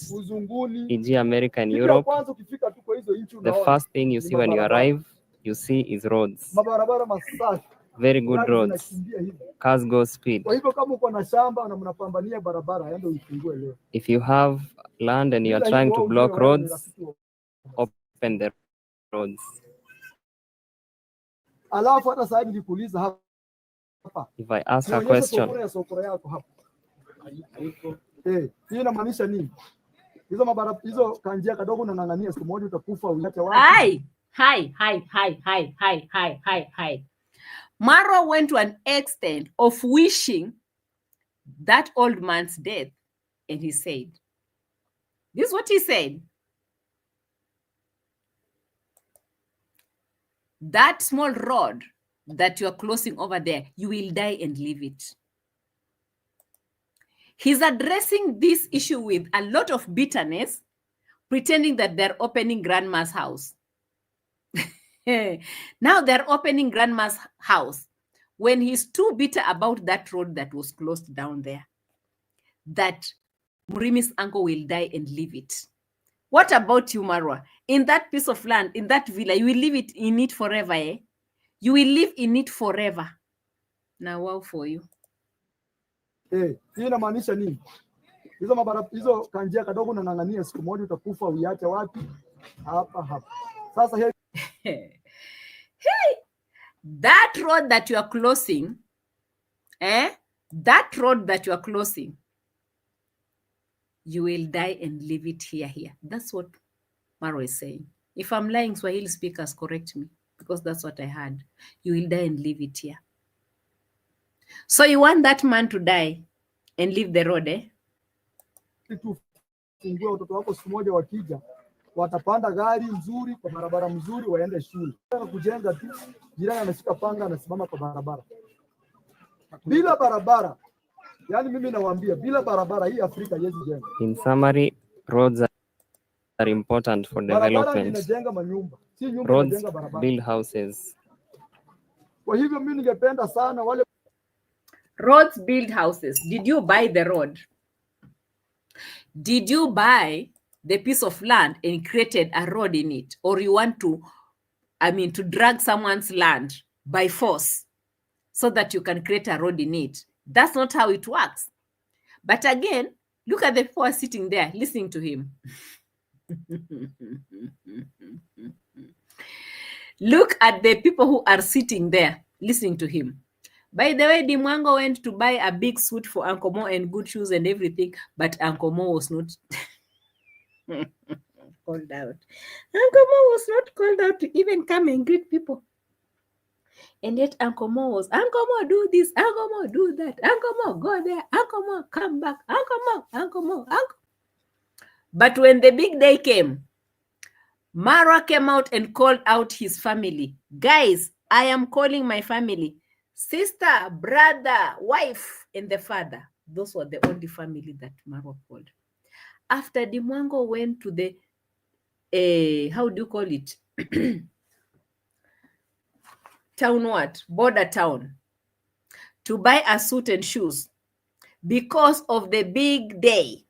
e.g. America and Europe, the first thing you see when you arrive, you see is roads. Very good roads. Cars go speed. If you have land and you're trying to block roads, open the roads. If I ask a question, Hi. Marwa went to an extent of wishing that old man's death. And he said, this is what he said. That small road that you're closing over there, you will die and leave it. He's addressing this issue with a lot of bitterness, pretending that they're opening grandma's house. Now they're opening grandma's house when he's too bitter about that road that was closed down there, that Murimi's uncle will die and leave it. What about you, Marwa? In that piece of land, in that villa, you will live in it forever, eh? You will live in it forever. Now, wow for you. Hii inamaanisha nini? Hizo kanjia kadogo na ng'ang'ania, siku moja utakufa, uiache wapi? hapa. Sasa hey, that road that you are closing, that road that you are closing, you will die and leave it here. That's what Marwa is saying. If I'm lying, Swahili speakers, correct me, because that's what I heard. You will die and leave it here. So you want that man to die and leave the road, eh? Fungue watoto wako siku moja wakija, watapanda gari nzuri kwa barabara mzuri waende shule. Kujenga tu, jirani ameshika panga anasimama kwa barabara. Bila barabara, yani mimi nawaambia, bila barabara hii Afrika haiwezi jenga. In summary, roads are important for development. Roads build houses. Kwa hivyo mimi ningependa sana wale roads build houses. Did you buy the road? Did you buy the piece of land and created a road in it? Or you want to, to drag someone's land by force so that you can create a road in it? That's not how it works. But again, look at the people sitting there listening to him. Look at the people who are sitting there listening to him. By the way, Mwango went to buy a big suit for Uncle Mo and good shoes and everything, but Uncle Mo was not called out. Uncle Mo was not called out to even come and greet people. And yet Uncle Mo was, Uncle Mo do this, Uncle Mo do that, Uncle Mo go there, Uncle Mo come back, Uncle Mo, Uncle Mo, Uncle. But when the big day came, Marwa came out and called out his family. Guys, I am calling my family. Sister, brother, wife, and the father. Those were the only family that Marwa called. After Mwango went to the, how do you call it? Town what? Border town. To buy a suit and shoes. Because of the big day,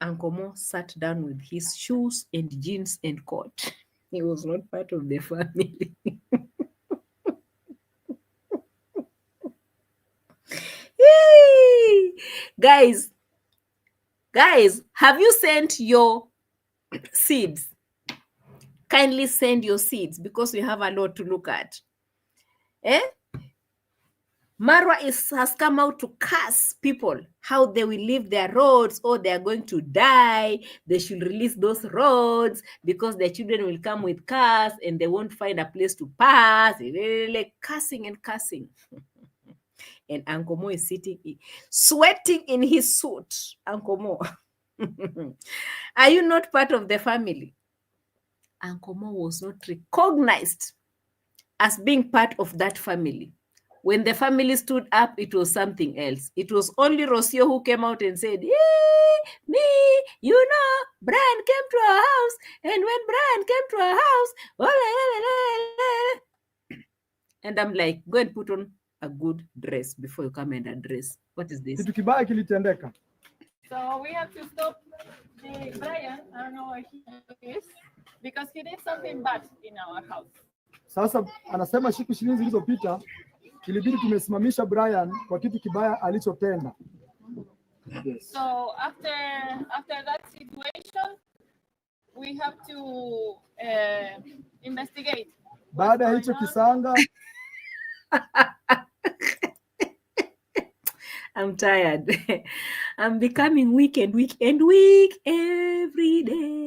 Uncle Mo sat down with his shoes and jeans and coat. He was not part of the family. Guys, have you sent your seeds? Kindly send your seeds because we have a lot to look at. Marwa has come out to curse people, how they will leave their roads, or they are going to die. They should release those roads because their children will come with cars and they won't find a place to pass. Like cursing and cursing. And Uncle Mo is sitting, sweating in his suit. Uncle Mo, are you not part of the family? Uncle Mo was not recognized as being part of that family. When the family stood up, it was something else. It was only Rocio who came out and said, "Hey, me, you know, Brian came to our house. And when Brian came to our house, and I'm like, go and put on a good dress before you come and address. What is this?" So we have to stop the Brian, I don't know where he is, because he did something bad in our house. Sasa anasema siku 20 zilizopita ilibidi tumesimamisha Brian kwa kitu kibaya alichotenda. Yes. So after that situation, we have to investigate. Baada ya hicho kisanga, I'm tired. I'm becoming weak every day.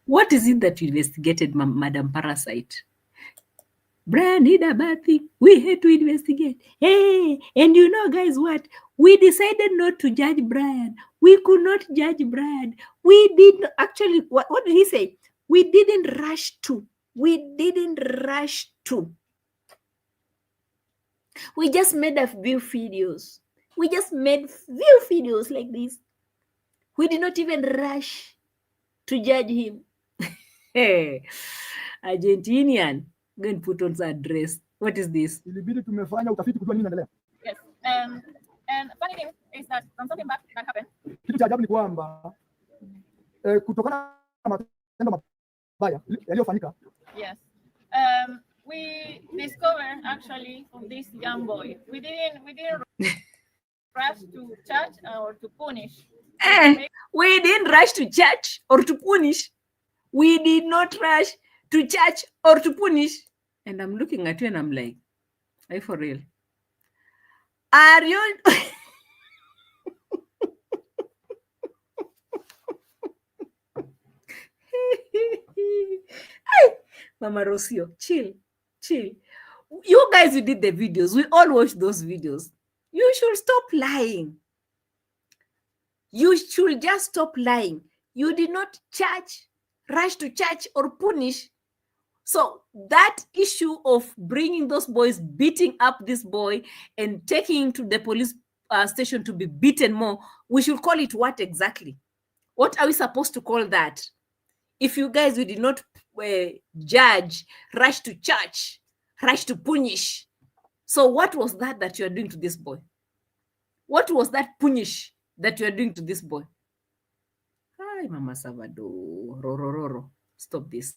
What is it that you investigated, Madam Parasite? Brian did a bad thing. We had to investigate. Hey, and you know, guys, what? We decided not to judge Brian. We could not judge Brian. We did not, actually, what did he say? We didn't rush to. We just made a few videos. We just made few videos like this. We did not even rush to judge him. Hey, Argentinian, go and put on that dress. What is this? Yes. And funny thing is that something bad that happened. Yes. We discovered actually from this young boy. We didn't rush to judge or to punish. We didn't rush to church or to punish. We did not rush to church or to punish. And I'm looking at you and I'm like, are you for real? Are you? Mama Rocio, chill. You guys who did the videos, we all watched those videos. You should stop lying. You should just stop lying. You did not rush to church or punish. So that issue of bringing those boys, beating up this boy and taking him to the police station to be beaten more, we should call it what exactly? What are we supposed to call that? If you guys did not judge, rush to church, rush to punish. So what was that you are doing to this boy? What was that punish that you are doing to this boy? Hi, Mama Savado. Roro. Stop this.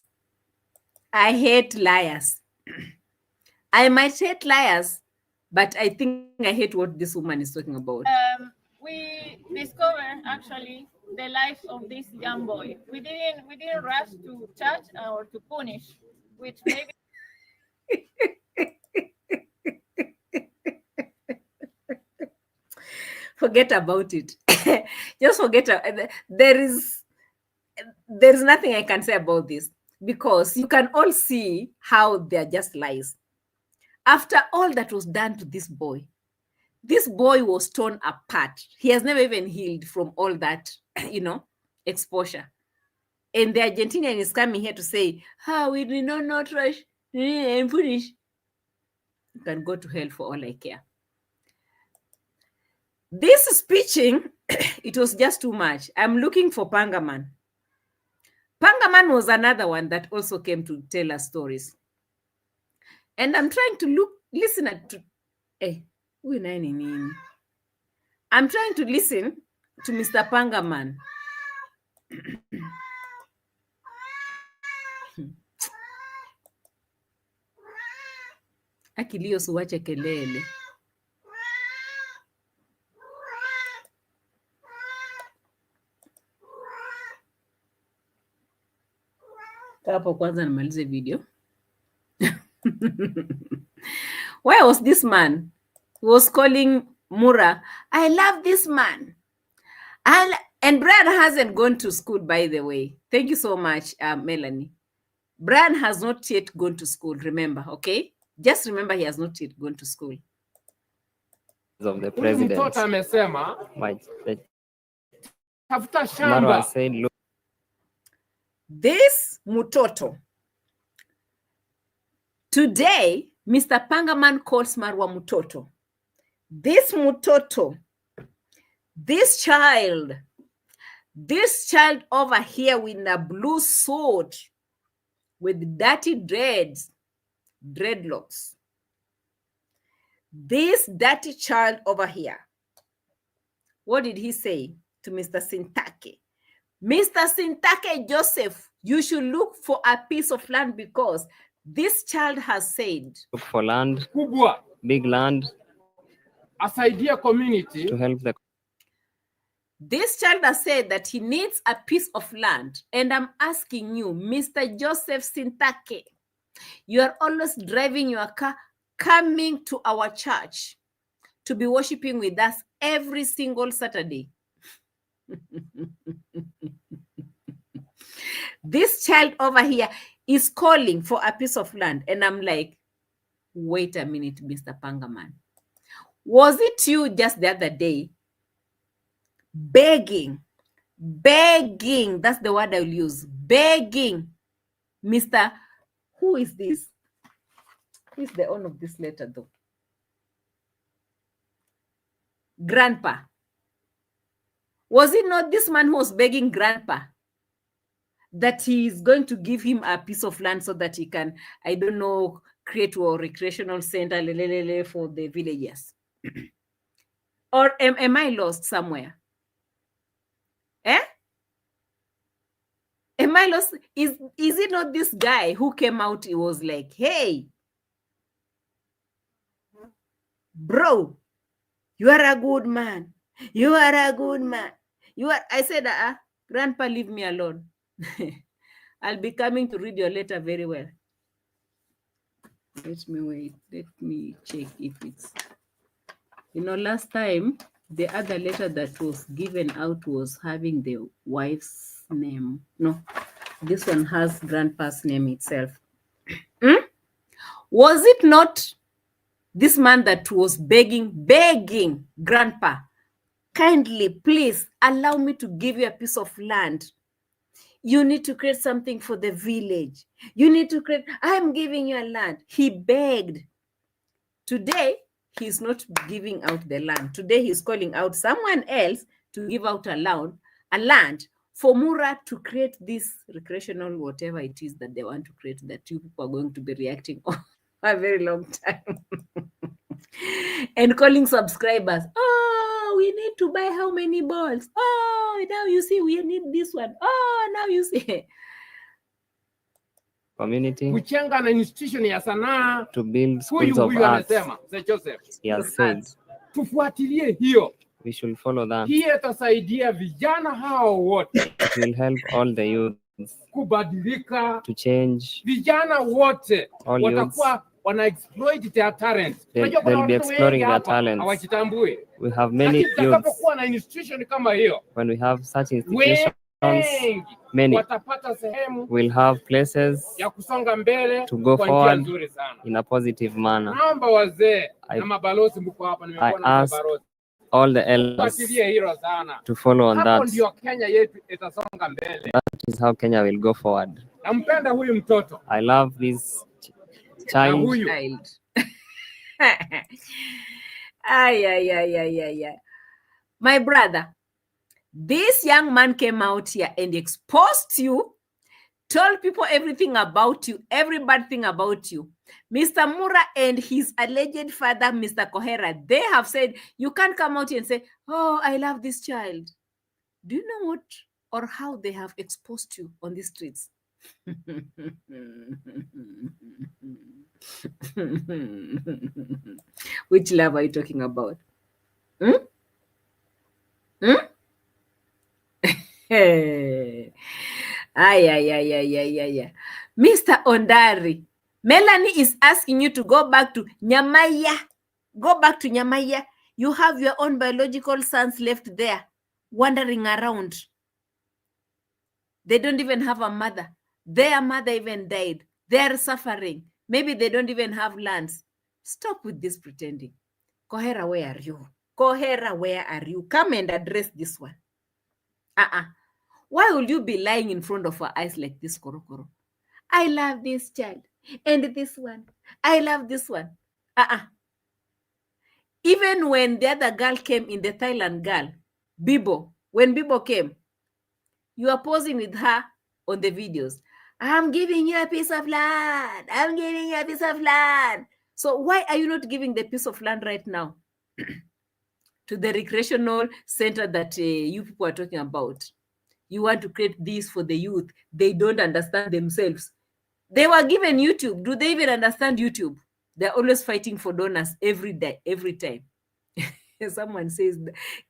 I hate liars. I might hate liars, but I think I hate what this woman is talking about. We discovered actually the life of this young boy. We didn't rush to church or to punish, which maybe forget about it. Just forget. There is nothing I can say about this, because you can all see how they're just lies. After all that was done to this boy was torn apart. He has never even healed from all that, exposure. And the Argentinian is coming here to say, we did not rush and punish. You can go to hell for all I care. This speeching, it was just too much. I'm looking for Pangaman. Pangaman was another one that also came to tell us stories. And I'm trying to listen to I'm trying to listen to Mr. Pangaman. Akilio suwache kelele. Hapo kwanza nimalize video. Where was this man? He was calling Mura, I love this man. And Brian hasn't gone to school, by the way. Thank you so much, Melanie. Brian has not yet gone to school, remember, okay? Just remember he has not yet gone to school. Of the president. Marwa said, look. This Mutoto. Today, Mr. Pangaman calls Marwa Mutoto. This Mutoto, this child over here with a blue suit, with dirty dreadlocks. This dirty child over here. What did he say to Mr. Sintake? Mr. Sintake Joseph, you should look for a piece of land because this child has said, Look for land, kubwa, big land, asaidia community to help the. This child has said that he needs a piece of land. And I'm asking you, Mr. Joseph Sintake, you are always driving your car, coming to our church to be worshiping with us every single Saturday. This child over here is calling for a piece of land. And I'm like, wait a minute, Mr. Pangaman. Was it you just the other day begging, that's the word I will use, begging, Mr. Who is this? Who is the owner of this letter though? Grandpa. Was it not this man who was begging Grandpa that he is going to give him a piece of land so that he can, I don't know, create a recreational center for the villagers? Or am I lost somewhere? Am I lost? Is it not this guy who came out? He was like, hey, bro, you are a good man. You are a good man. I said, Grandpa, leave me alone. I'll be coming to read your letter very well. Let me wait. Let me check if it's... last time, the other letter that was given out was having the wife's name. No, this one has Grandpa's name itself. Was it not this man that was begging Grandpa, kindly, please allow me to give you a piece of land. You need to create something for the village. You need to create, I'm giving you a land. He begged. Today, he's not giving out the land. Today, he's calling out someone else to give out a land for Mura to create this recreational, whatever it is that they want to create, that you people are going to be reacting on for a very long time. And calling subscribers. Oh, we need to buy how many balls? Oh, now you see, we need this one. Oh, now you see. Community. Kuchenga na institution ya sanaa. To build schools of arts. He has said. Tufuatilie hiyo. We should follow that. Hiyo itasaidia vijana hao wote. It will help all the youths kubadilika. To change. Vijana wote watakuwa wana exploit their talents. They'll be exploring their talents. We have many youths. Na institution kama hiyo. When we have such institutions, many will have places ya kusonga mbele to go forward in a positive manner. Naomba wazee na mabalozi mko hapa, nimekuwa na mabalozi. All the elders to follow on that. That is how Kenya will go forward. I love this child. My brother, this young man came out here and exposed you, told people everything about you, every bad thing about you. Mr. Mura and his alleged father, Mr. Kohera, they have said, you can't come out here and say, oh, I love this child. Do you know what or how they have exposed you on the streets? Which love are you talking about? Mr. Ondari, Melanie is asking you to go back to Nyamaya. Go back to Nyamaya. You have your own biological sons left there, wandering around. They don't even have a mother. Their mother even died. They are suffering. Maybe they don't even have lands. Stop with this pretending. Kohera, where are you? Kohera, where are you? Come and address this one. Why will you be lying in front of our eyes like this, Korokoro? I love this child. And this one. I love this one. Even when the other girl came in, the Thailand girl, Bibo, when Bibo came, you are posing with her on the videos. I'm giving you a piece of land. I'm giving you a piece of land. So why are you not giving the piece of land right now to the recreational center that you people are talking about? You want to create this for the youth. They don't understand themselves. They were given YouTube. Do they even understand YouTube? They're always fighting for donors every day, every time. Someone says,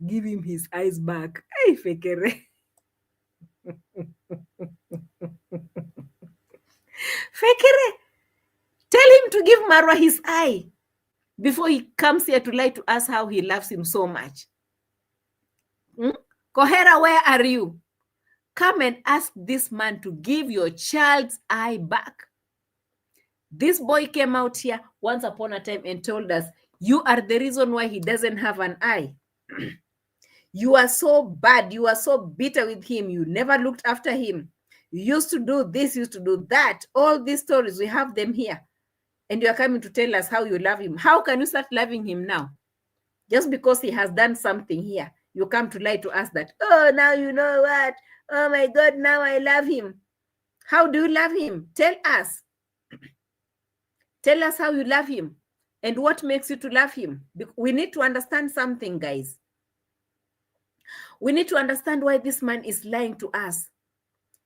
give him his eyes back. Hey, Fekere. Fekere, tell him to give Marwa his eye before he comes here to lie to us how he loves him so much. Kohera, where are you? Come and ask this man to give your child's eye back. This boy came out here once upon a time and told us, you are the reason why he doesn't have an eye. You are so bad. You are so bitter with him. You never looked after him. You used to do this, used to do that. All these stories, we have them here. And you are coming to tell us how you love him. How can you start loving him now? Just because he has done something here, you come to lie to us that, oh, now you know what? Oh my God, now I love him. How do you love him? Tell us. Tell us how you love him and what makes you to love him. We need to understand something, guys. We need to understand why this man is lying to us.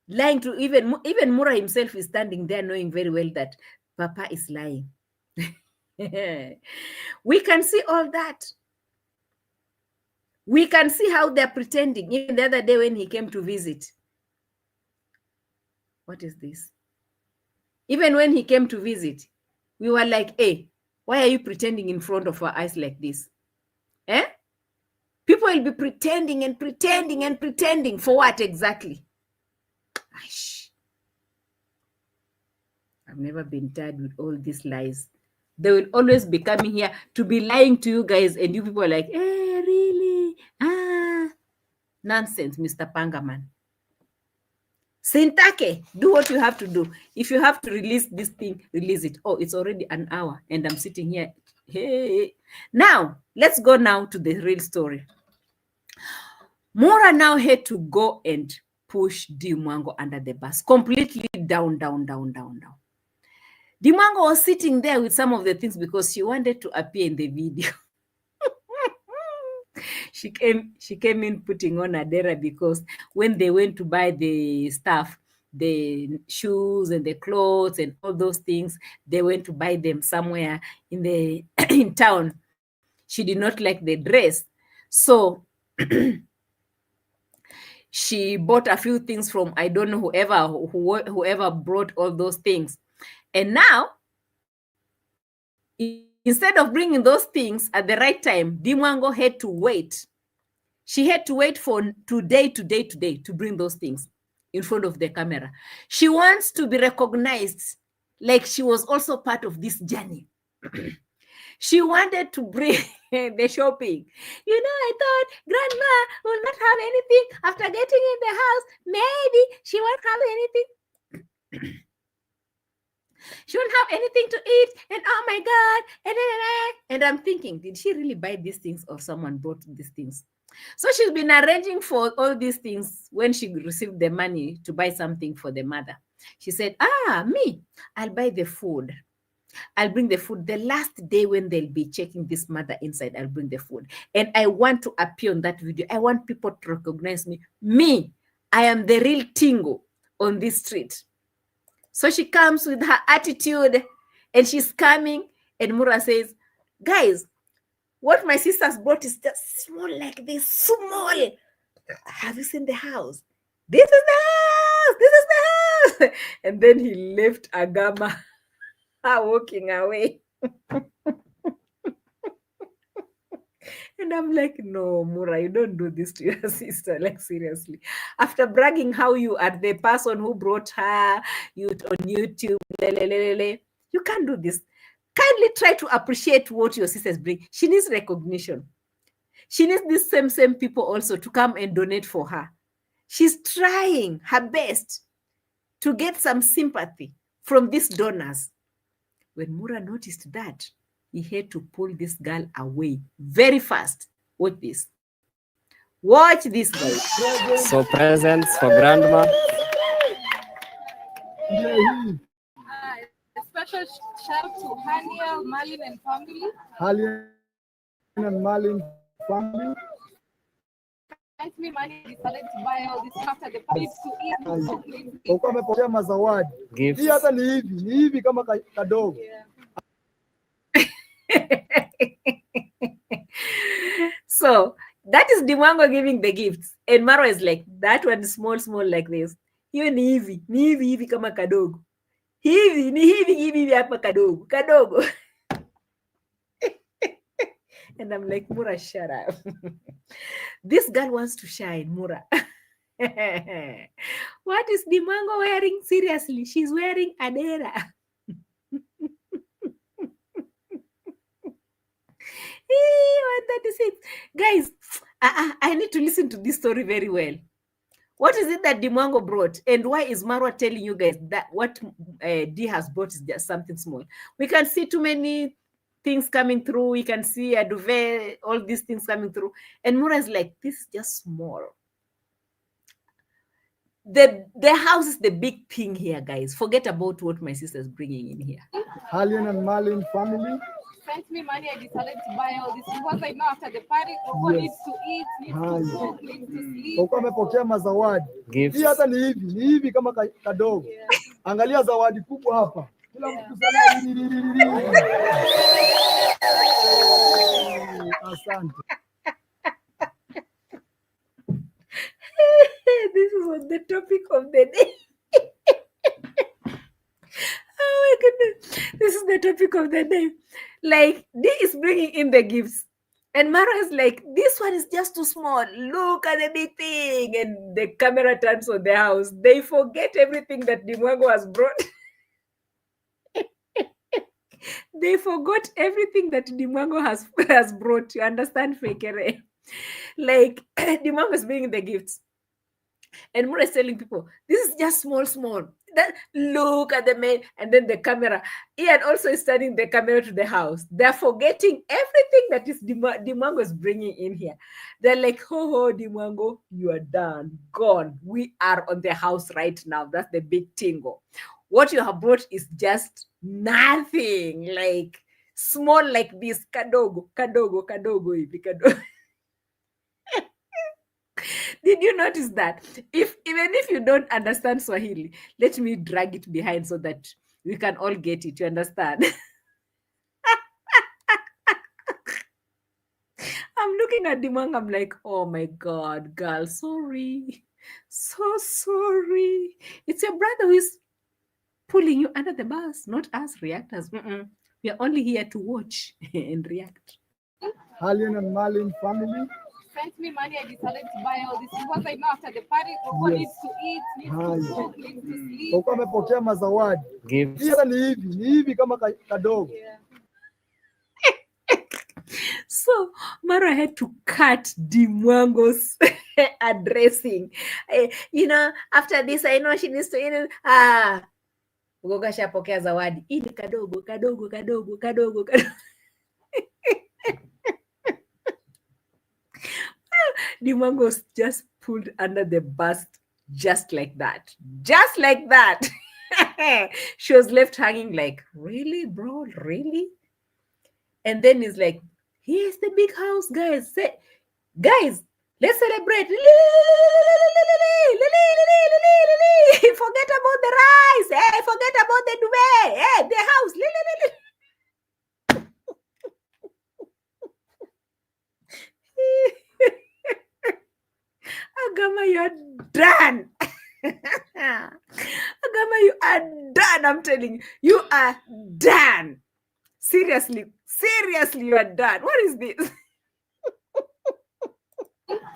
Lying to even Mura himself is standing there knowing very well that Papa is lying. We can see all that. We can see how they're pretending. Even the other day when he came to visit. What is this? Even when he came to visit, we were like, hey, why are you pretending in front of our eyes like this? Eh? People will be pretending and pretending and pretending for what exactly? I've never been tired with all these lies. They will always be coming here to be lying to you guys, and you people are like, hey, really? Nonsense, Mr. Pangaman. Sintake, do what you have to do. If you have to release this thing, release it. Oh, it's already an hour, and I'm sitting here. Hey. Now, let's go now to the real story. Mora now had to go and push Mwango under the bus, completely down. Mwango was sitting there with some of the things because she wanted to appear in the video. She came in putting on a dera because when they went to buy the stuff, the shoes and the clothes and all those things, they went to buy them somewhere in the in town. She did not like the dress, so she bought a few things from, I don't know, whoever brought all those things. And now, instead of bringing those things at the right time, Mwango had to wait. She had to wait for today to bring those things in front of the camera. She wants to be recognized like she was also part of this journey. She wanted to bring the shopping. You know, I thought grandma will not have anything after getting in the house. Maybe she won't have anything. She won't have anything to eat. And oh my God. And I'm thinking, did she really buy these things or someone brought these things? So she's been arranging for all these things. When she received the money to buy something for the mother, she said, me, I'll buy the food. I'll bring the food. The last day when they'll be checking this mother inside, I'll bring the food. And I want to appear on that video. I want people to recognize me. Me, I am the real Tingo on this street. So she comes with her attitude and she's coming. And Mura says, guys, what my sisters brought is just small like this, small. Have you seen the house? This is the house. This is the house. And then he left Agama walking away. And I'm like, no, Mura, you don't do this to your sister. Like, seriously. After bragging how you are the person who brought her you on YouTube, you can't do this. Kindly try to appreciate what your sisters bring. She needs recognition. She needs these same people also to come and donate for her. She's trying her best to get some sympathy from these donors. When Mura noticed that, he had to pull this girl away very fast. Watch this. Watch this, guys. So presents for grandma. Special shout to Haniel, Malin and family. Halian and Malin family. Me money decided to buy all this after the party to eat. Uko amepokea mazawadi. Hii hata ni hivi kama kadogo. So that is Mwango giving the gifts, and Marwa is like, that one is small like this. Hiyo ni hivi kama kadogo. Hivi hapa kadogo. And I'm like, Mura, shut up. This girl wants to shine, Mura. What is Mwango wearing? Seriously, she's wearing a dera. 136. Guys, I need to listen to this story very well. What is it that Mwango brought? And why is Marwa telling you guys that what D has brought is just something small? We can see too many things coming through. We can see a duvet, all these things coming through. And Mura is like, this is just small. The house is the big thing here, guys. Forget about what my sister's bringing in here. Halian and Malin family. Sent me money, I decided to buy all this because I know after the party, Coco needs to eat, needs to cook, needs to sleep. Uko amepokea mazawadi. Hii hata ni hivi kama kadogo. Angalia zawadi kubwa hapa. Kila mtu sana. Asante. was the topic of the day. Oh my goodness. This is the topic of the day. Like, this is bringing in the gifts. And Marwa is like, this one is just too small. Look at the big thing. And the camera turns on the house. They forget everything that the Mwango has brought. They forgot everything that the Mwango has brought. You understand, Fekere? Like, the Mwango is bringing the gifts. And Mura is telling people, this is just small. That, look at the man, and then the camera. Ian also is turning the camera to the house. They're forgetting everything that is the Mwango is bringing in here. They're like, ho, the Mwango, you are done, gone. We are on the house right now. That's the big tingo. What you have brought is just nothing, like small like this, kadogo. Did you notice that? Even if you don't understand Swahili, let me drag it behind so that we can all get it. You understand? I'm looking at the Mwango. I'm like, oh my God, girl, sorry. So sorry. It's your brother who is pulling you under the bus, not us reactors. We are only here to watch and react. Halian and Marlin family sent me money. I decided to buy all this because I know after the party, Coco needs to eat, needs to cook, needs to sleep. Coco amepokea mazawadi. Pia ni hivi kama kadogo. Yeah. So Marwa had to cut the Mwango's addressing. You know, after this, I know she needs to eat. Ugoga shapokea zawadi. Hii ni kadogo. The Mwango was just pulled under the bus just like that. Just like that. She was left hanging like, really, bro? Really? And then it's like, here's the big house, guys. Guys, let's celebrate. Forget about the rice. Hey, forget about the duvet. Hey, the house. Agama, you are done. Agama, you are done. I'm telling you, you are done. Seriously, you are done. What is this?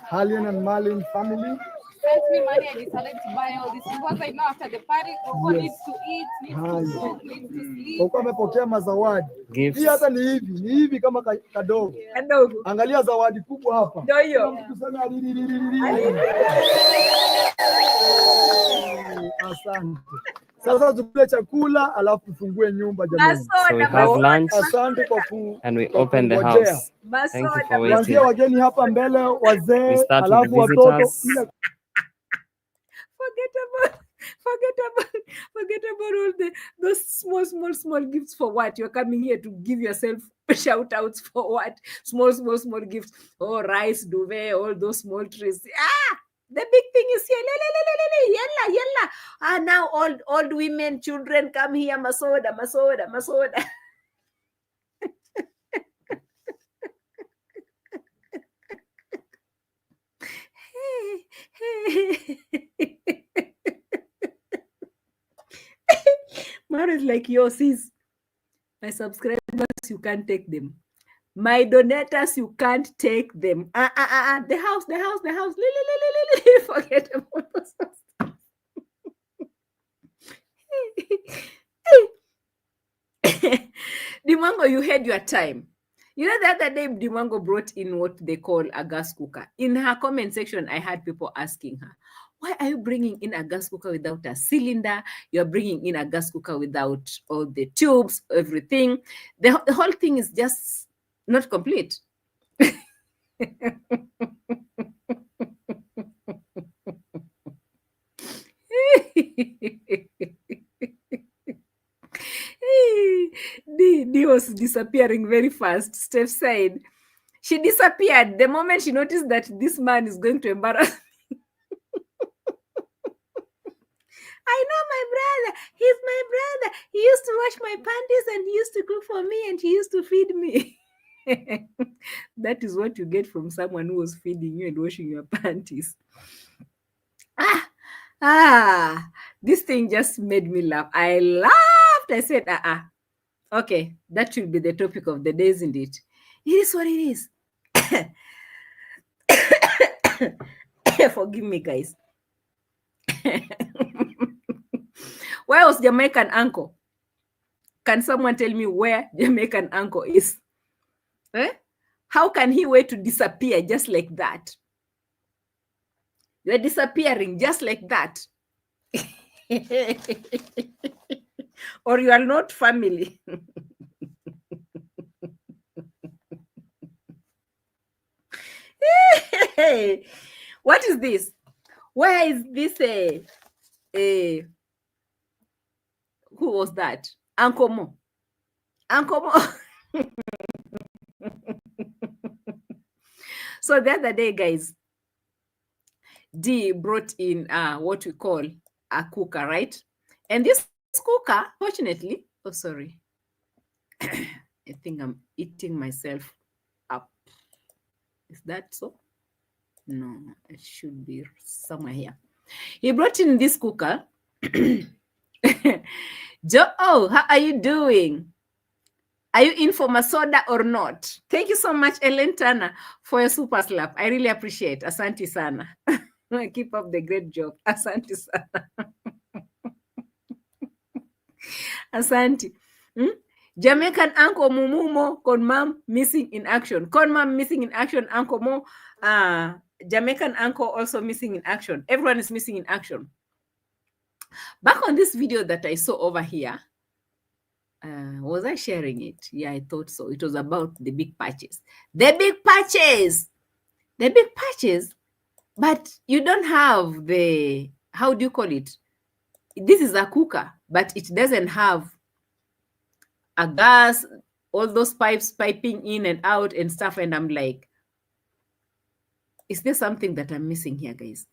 Halian and Marlin family sent me money. I decided to buy all this because I know after the party, Coco needs to eat, needs to cook, needs to sleep. Coco amepokea mazawadi. Pia hata ni hivi kama kadogo. Kadogo. Angalia zawadi kubwa hapa. Ndio hiyo. Asante. Sasa tukule chakula alafu tufungue nyumba jamani. So we have lunch Asante kwa and we open the house. Thank you for waiting. Kuanzia wageni hapa mbele, wazee, alafu watoto. Forget about all those small gifts for what? You're coming here to give yourself shout outs for what? Small gifts. Oh, rice, duvet, all those small trees. The big thing is here. Yalla. Now old women, children come here. Masoda. Hey. Marwa is like, yo, sis, my subscribers, you can't take them. My donators, you can't take them. The house. Forget about those. The Mwango, you had your time. You know, the other day, the Mwango brought in what they call a gas cooker. In her comment section, I had people asking her, why are you bringing in a gas cooker without a cylinder? You're bringing in a gas cooker without all the tubes, everything. The whole thing is just not complete. D was disappearing very fast. Steph said she disappeared the moment she noticed that this man is going to embarrass me. I know my brother. He's my brother. He used to wash my panties and he used to cook for me and he used to feed me. That is what you get from someone who was feeding you and washing your panties. This thing just made me laugh. I laughed. I said, okay, that should be the topic of the day, isn't it? It is what it is. Forgive me, guys. Where was Jamaican uncle? Can someone tell me where Jamaican uncle is? How can he wait to disappear just like that? You're disappearing just like that. Or you are not family. What is this? Where is this? Who was that? Uncle Mo. Uncle Mo. So the other day, guys, D brought in what we call a cooker, right? And this cooker, fortunately, oh, sorry. I think I'm eating myself up. Is that so? No, it should be somewhere here. He brought in this cooker. Joe, how are you doing? Are you in for Masoda or not? Thank you so much, Ellen Turner, for your super slap. I really appreciate. Asante sana. Keep up the great job. Asante sana. Asante. Jamaican uncle Mumumo, con mom missing in action. Con mom missing in action. Uncle Mo, Jamaican uncle also missing in action. Everyone is missing in action. Back on this video that I saw over here, was I sharing it? Yeah, I thought so. It was about the big patches. The big patches! The big patches, but you don't have the, how do you call it? This is a cooker, but it doesn't have a gas, all those pipes piping in and out and stuff. And I'm like, is there something that I'm missing here, guys?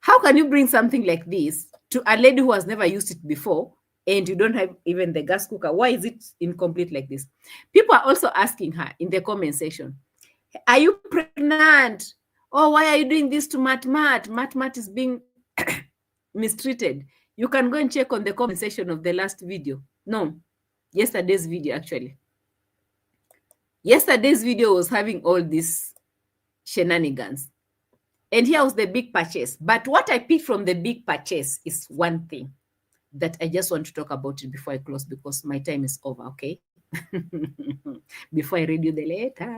How can you bring something like this to a lady who has never used it before and you don't have even the gas cooker? Why is it incomplete like this? People are also asking her in the comment section, are you pregnant? Oh, why are you doing this to Mat? Mat is being mistreated. You can go and check on the comment section of the last video. No, yesterday's video, actually. Yesterday's video was having all these shenanigans. And here was the big purchase. But what I picked from the big purchase is one thing that I just want to talk about it before I close, because my time is over, okay? Before I read you the letter.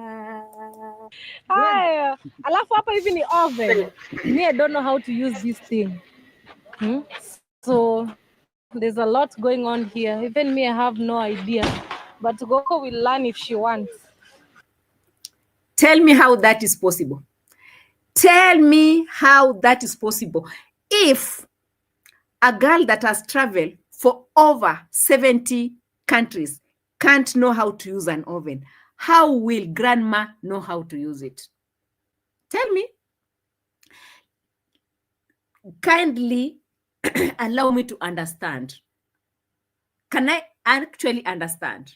Hi. Alafu hapa even the oven. Me, I don't know how to use this thing. So there's a lot going on here. Even me, I have no idea. But Goko will learn if she wants. Tell me how that is possible. Tell me how that is possible. If a girl that has traveled for over 70 countries can't know how to use an oven, how will grandma know how to use it? Tell me. Kindly allow me to understand. Can I actually understand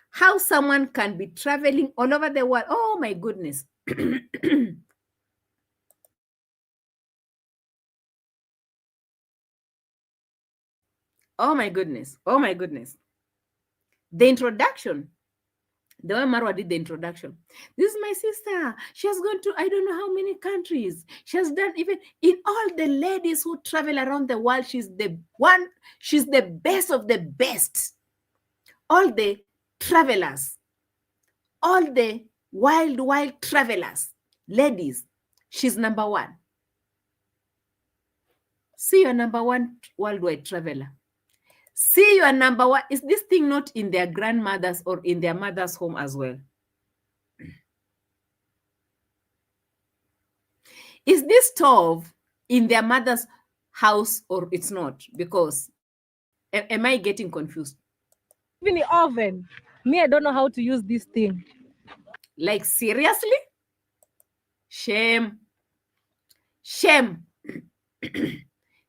how someone can be traveling all over the world? Oh my goodness. Oh my goodness. Oh my goodness. The introduction. The way Marwa did the introduction. This is my sister. She has gone to I don't know how many countries. She has done even in all the ladies who travel around the world. She's the one. She's the best of the best. All the travelers. All the wild travelers. Ladies. She's number one. See your number one worldwide traveler. See your number one. Is this thing not in their grandmothers or in their mother's home as well? Is this stove in their mother's house or it's not? Because am I getting confused? Even the oven. Me, I don't know how to use this thing. Like seriously? Shame. Shame.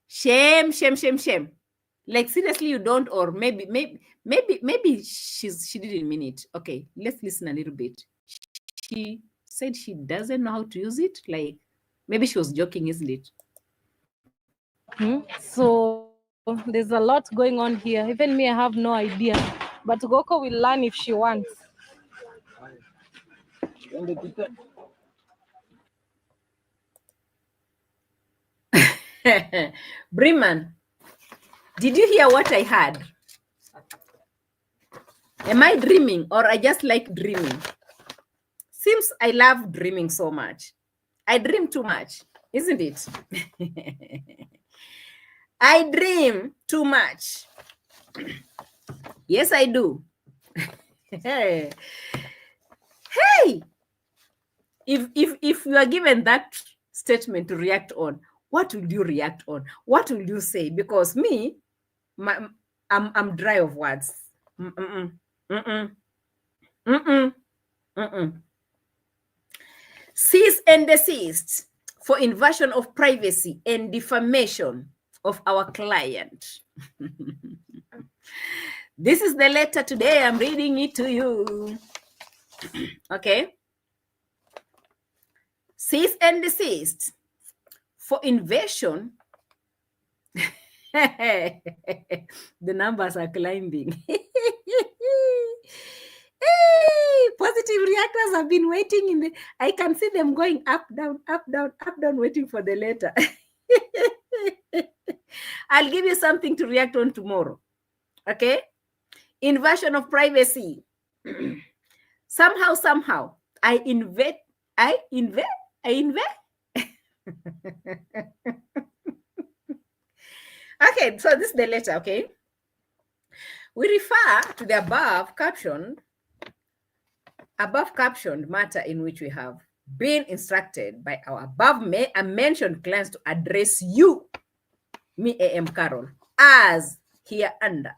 Shame. Like seriously, you don't, or maybe she didn't mean it. Okay, let's listen a little bit. She said she doesn't know how to use it. Like maybe she was joking, isn't it? So there's a lot going on here. Even me, I have no idea. But Goko will learn if she wants. Breman, did you hear what I had? Am I dreaming or I just like dreaming? Seems I love dreaming so much. I dream too much, isn't it? I dream too much. Yes, I do. Hey, if you are given that statement to react on, what will you react on? What will you say? Because me, I'm dry of words. Cease and desist for invasion of privacy and defamation of our client. This is the letter today. I'm reading it to you. Okay. Cease and desist for invasion. The numbers are climbing. Hey, positive reactors have been waiting in the, I can see them going up, down, waiting for the letter. I'll give you something to react on tomorrow. Okay? Invasion of privacy. Somehow, I invent. Okay, so this is the letter, okay? We refer to the above captioned matter in which we have been instructed by our above mentioned clients to address you, me, A.M Qarol, as here under.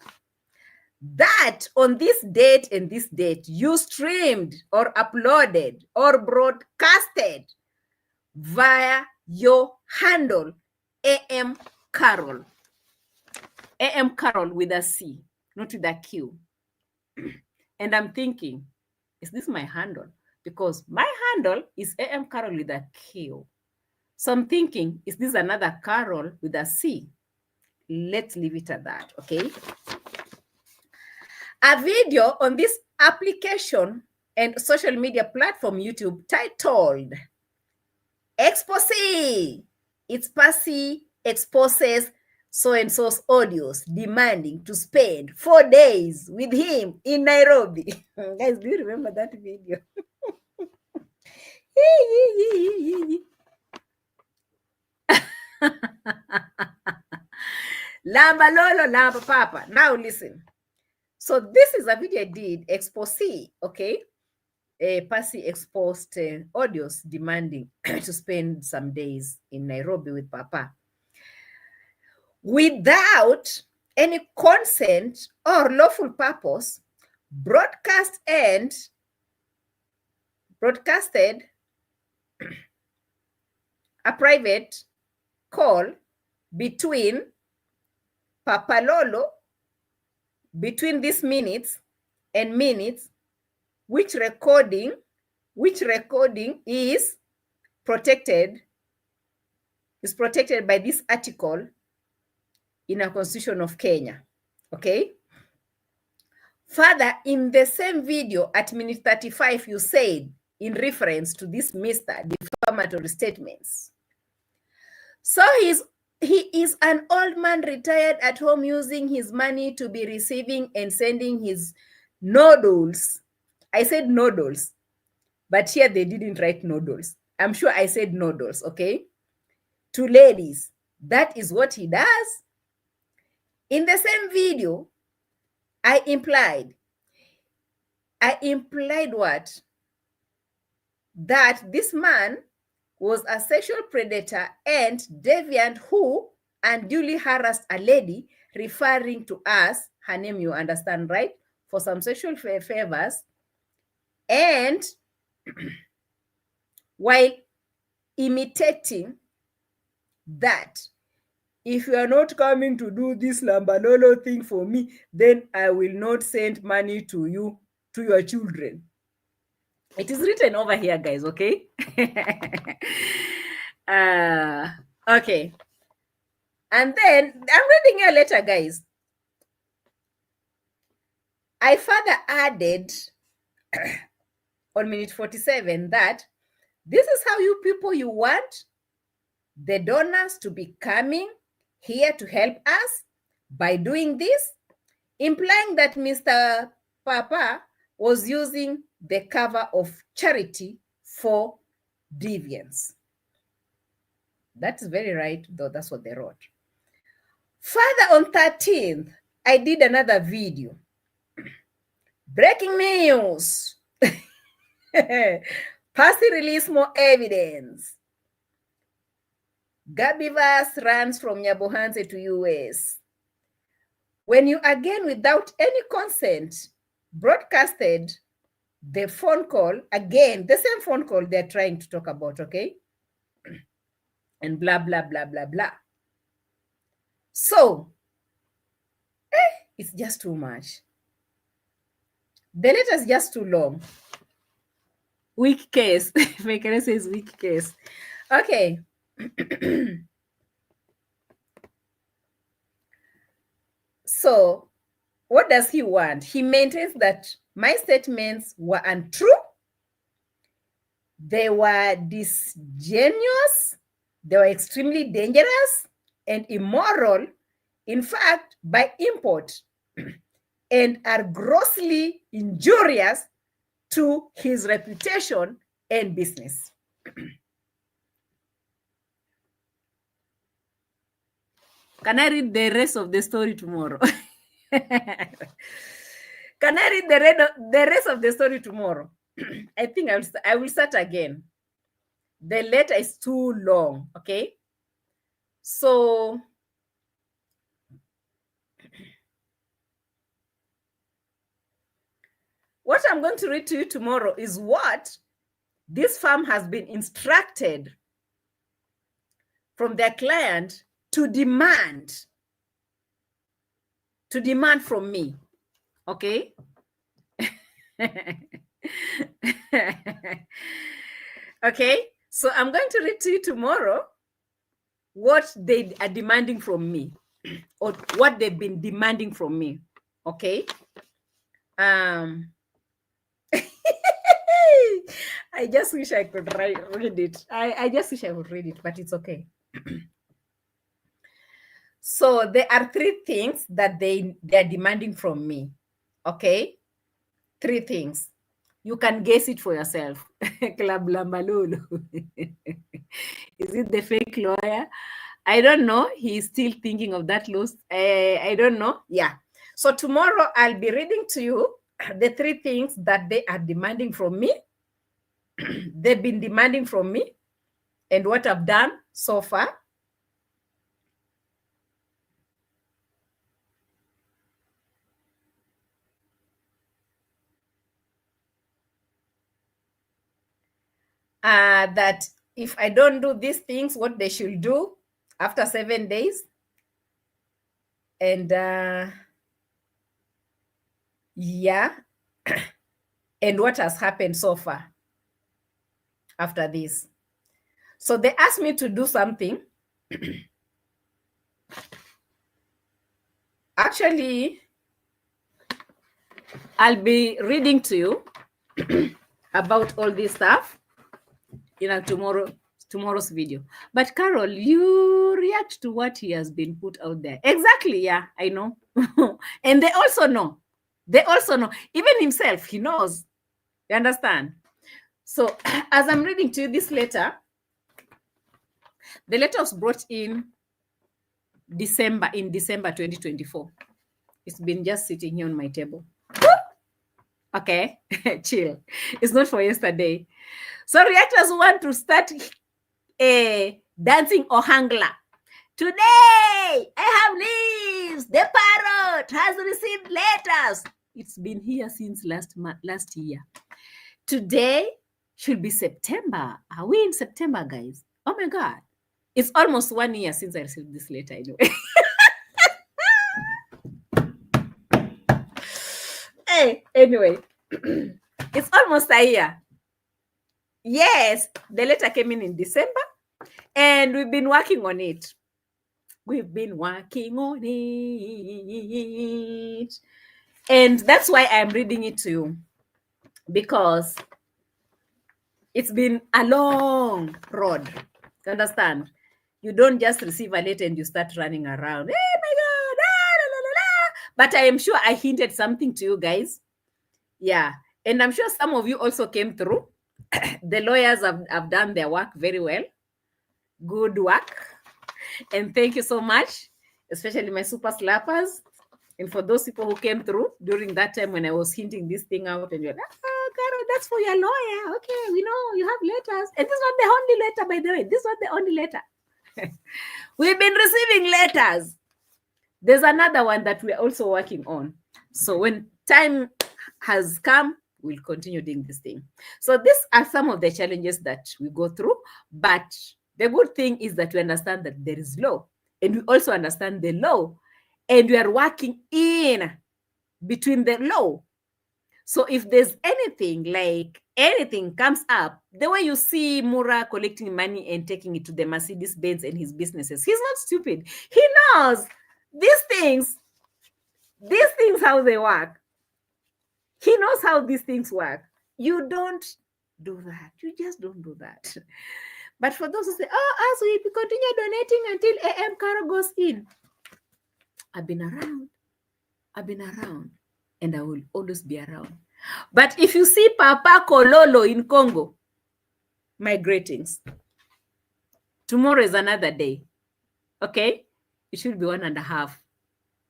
That on this date and this date, you streamed or uploaded or broadcasted via your handle, A.M Qarol. A.M Qarol with a C, not with a Q. And I'm thinking, is this my handle? Because my handle is A.M Qarol with a Q. So I'm thinking, is this another Qarol with a C? Let's leave it at that, okay? A video on this application and social media platform, YouTube, titled Expose. It's Passy exposes so-and-so's audios demanding to spend 4 days with him in Nairobi. Guys, do you remember that video? Lamba lolo, lamba papa. Now listen. So this is a video I did, expose, okay? Passy exposed audios demanding to spend some days in Nairobi with Papa without any consent or lawful purpose. Broadcasted a private call between Papa Lolo, between these minutes and minutes, which recording is protected by this article in a constitution of Kenya. Okay. Further, in the same video at minute 35, you said, in reference to this Mr. defamatory statements, so he is an old man retired at home using his money to be receiving and sending his noodles. I said noodles, but here they didn't write noodles. I'm sure I said noodles, okay? To ladies. That is what he does. In the same video, I implied what? That this man was a sexual predator and deviant who unduly harassed a lady, referring to us, her name you understand, right? For some sexual favors. And while imitating that, if you are not coming to do this lambalolo thing for me, then I will not send money to you, to your children. It is written over here, guys, okay? Okay. And then I'm reading a letter, guys. I further added on minute 47 that this is how you want the donors to be coming here to help us by doing this, implying that Mr. Papa was using the cover of charity for deviance. That's very right, though. That's what they wrote. Further, on 13th, I did another video. Breaking news. Percy released more evidence. Gabivas runs from Nyabohanse to US. When you again, without any consent, broadcasted the phone call, again, the same phone call they're trying to talk about, okay? And blah, blah, blah, blah, blah. So, it's just too much. The letter is just too long. Weak case. Mekere says weak case. Okay. So, what does he want? He maintains that my statements were untrue. They were disingenuous. They were extremely dangerous and immoral, in fact, by import, and are grossly injurious to his reputation and business. Can I read the rest of the story tomorrow? Can I read the rest of the story tomorrow? I think I will start again. The letter is too long, okay? So, what I'm going to read to you tomorrow is what this firm has been instructed from their client to demand from me, okay? Okay, so I'm going to read to you tomorrow what they are demanding from me, or what they've been demanding from me, okay? I just wish I could read it. I just wish I would read it, but it's okay. So there are 3 things that they are demanding from me, okay? 3 things. You can guess it for yourself. Club Lambalulu. Is it the fake lawyer? I don't know. He's still thinking of that loss. I don't know. Yeah. So tomorrow I'll be reading to you the 3 things that they are demanding from me. They've been demanding from me, and what I've done so far. That if I don't do these things, what they should do after 7 days. And yeah, and what has happened so far after this. So they asked me to do something. Actually, I'll be reading to you about all this stuff in tomorrow's video. But Carol, you react to what he has been put out there. Exactly, yeah, I know. And they also know. They also know. Even himself, he knows. You understand? So as I'm reading to you this letter, the letter was brought in December 2024. It's been just sitting here on my table. Okay, chill. It's not for yesterday. So reactors want to start dancing Ohangla. Today, I have leaves. The parrot has received letters. It's been here since last year. Today should be September. Are we in September, guys? Oh my God. It's almost 1 year since I received this letter anyway. Hey, anyway, it's almost a year. Yes, the letter came in December, and we've been working on it. We've been working on it. And that's why I'm reading it to you, because it's been a long road. You understand? You don't just receive a letter and you start running around. Hey, my God. La, la, la, la. But I am sure I hinted something to you guys. Yeah. And I'm sure some of you also came through. The lawyers have done their work very well. Good work. And thank you so much, especially my super slappers. And for those people who came through during that time when I was hinting this thing out, and you're like, oh, Qarol, that's for your lawyer. Okay, we know you have letters. And this is not the only letter, by the way. This is not the only letter. We've been receiving letters. There's another one that we're also working on. So when time has come, we'll continue doing this thing. So these are some of the challenges that we go through. But the good thing is that we understand that there is law. And we also understand the law. And we are working in between the law. So if there's anything, like anything comes up, the way you see Mura collecting money and taking it to the Mercedes-Benz and his businesses, he's not stupid. He knows these things how they work. He knows how these things work. You don't do that. You just don't do that. But for those who say, oh, as we continue donating until A.M Qarol goes in, I've been around, and I will always be around. But if you see Papa Kololo in Congo, my greetings. Tomorrow is another day. Okay? It should be 1.5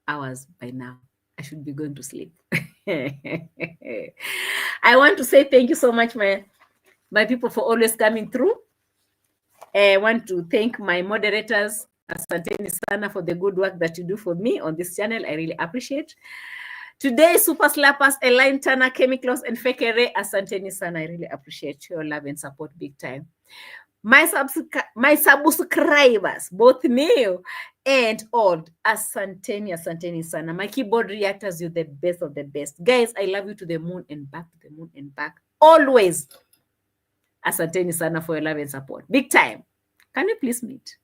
hours by now. I should be going to sleep. I want to say thank you so much, my people, for always coming through. I want to thank my moderators, Asanteni sana, for the good work that you do for me on this channel. I really appreciate. Today, Super Slappers, Elaine Turner, Chemicals, and Fekere, Asanteni sana. I really appreciate your love and support big time. My subscribers, both new and old, Asanteni sana. My keyboard reactors, you're the best of the best. Guys, I love you to the moon and back, to the moon and back. Always. Asanteni sana for your love and support. Big time. Can we please meet?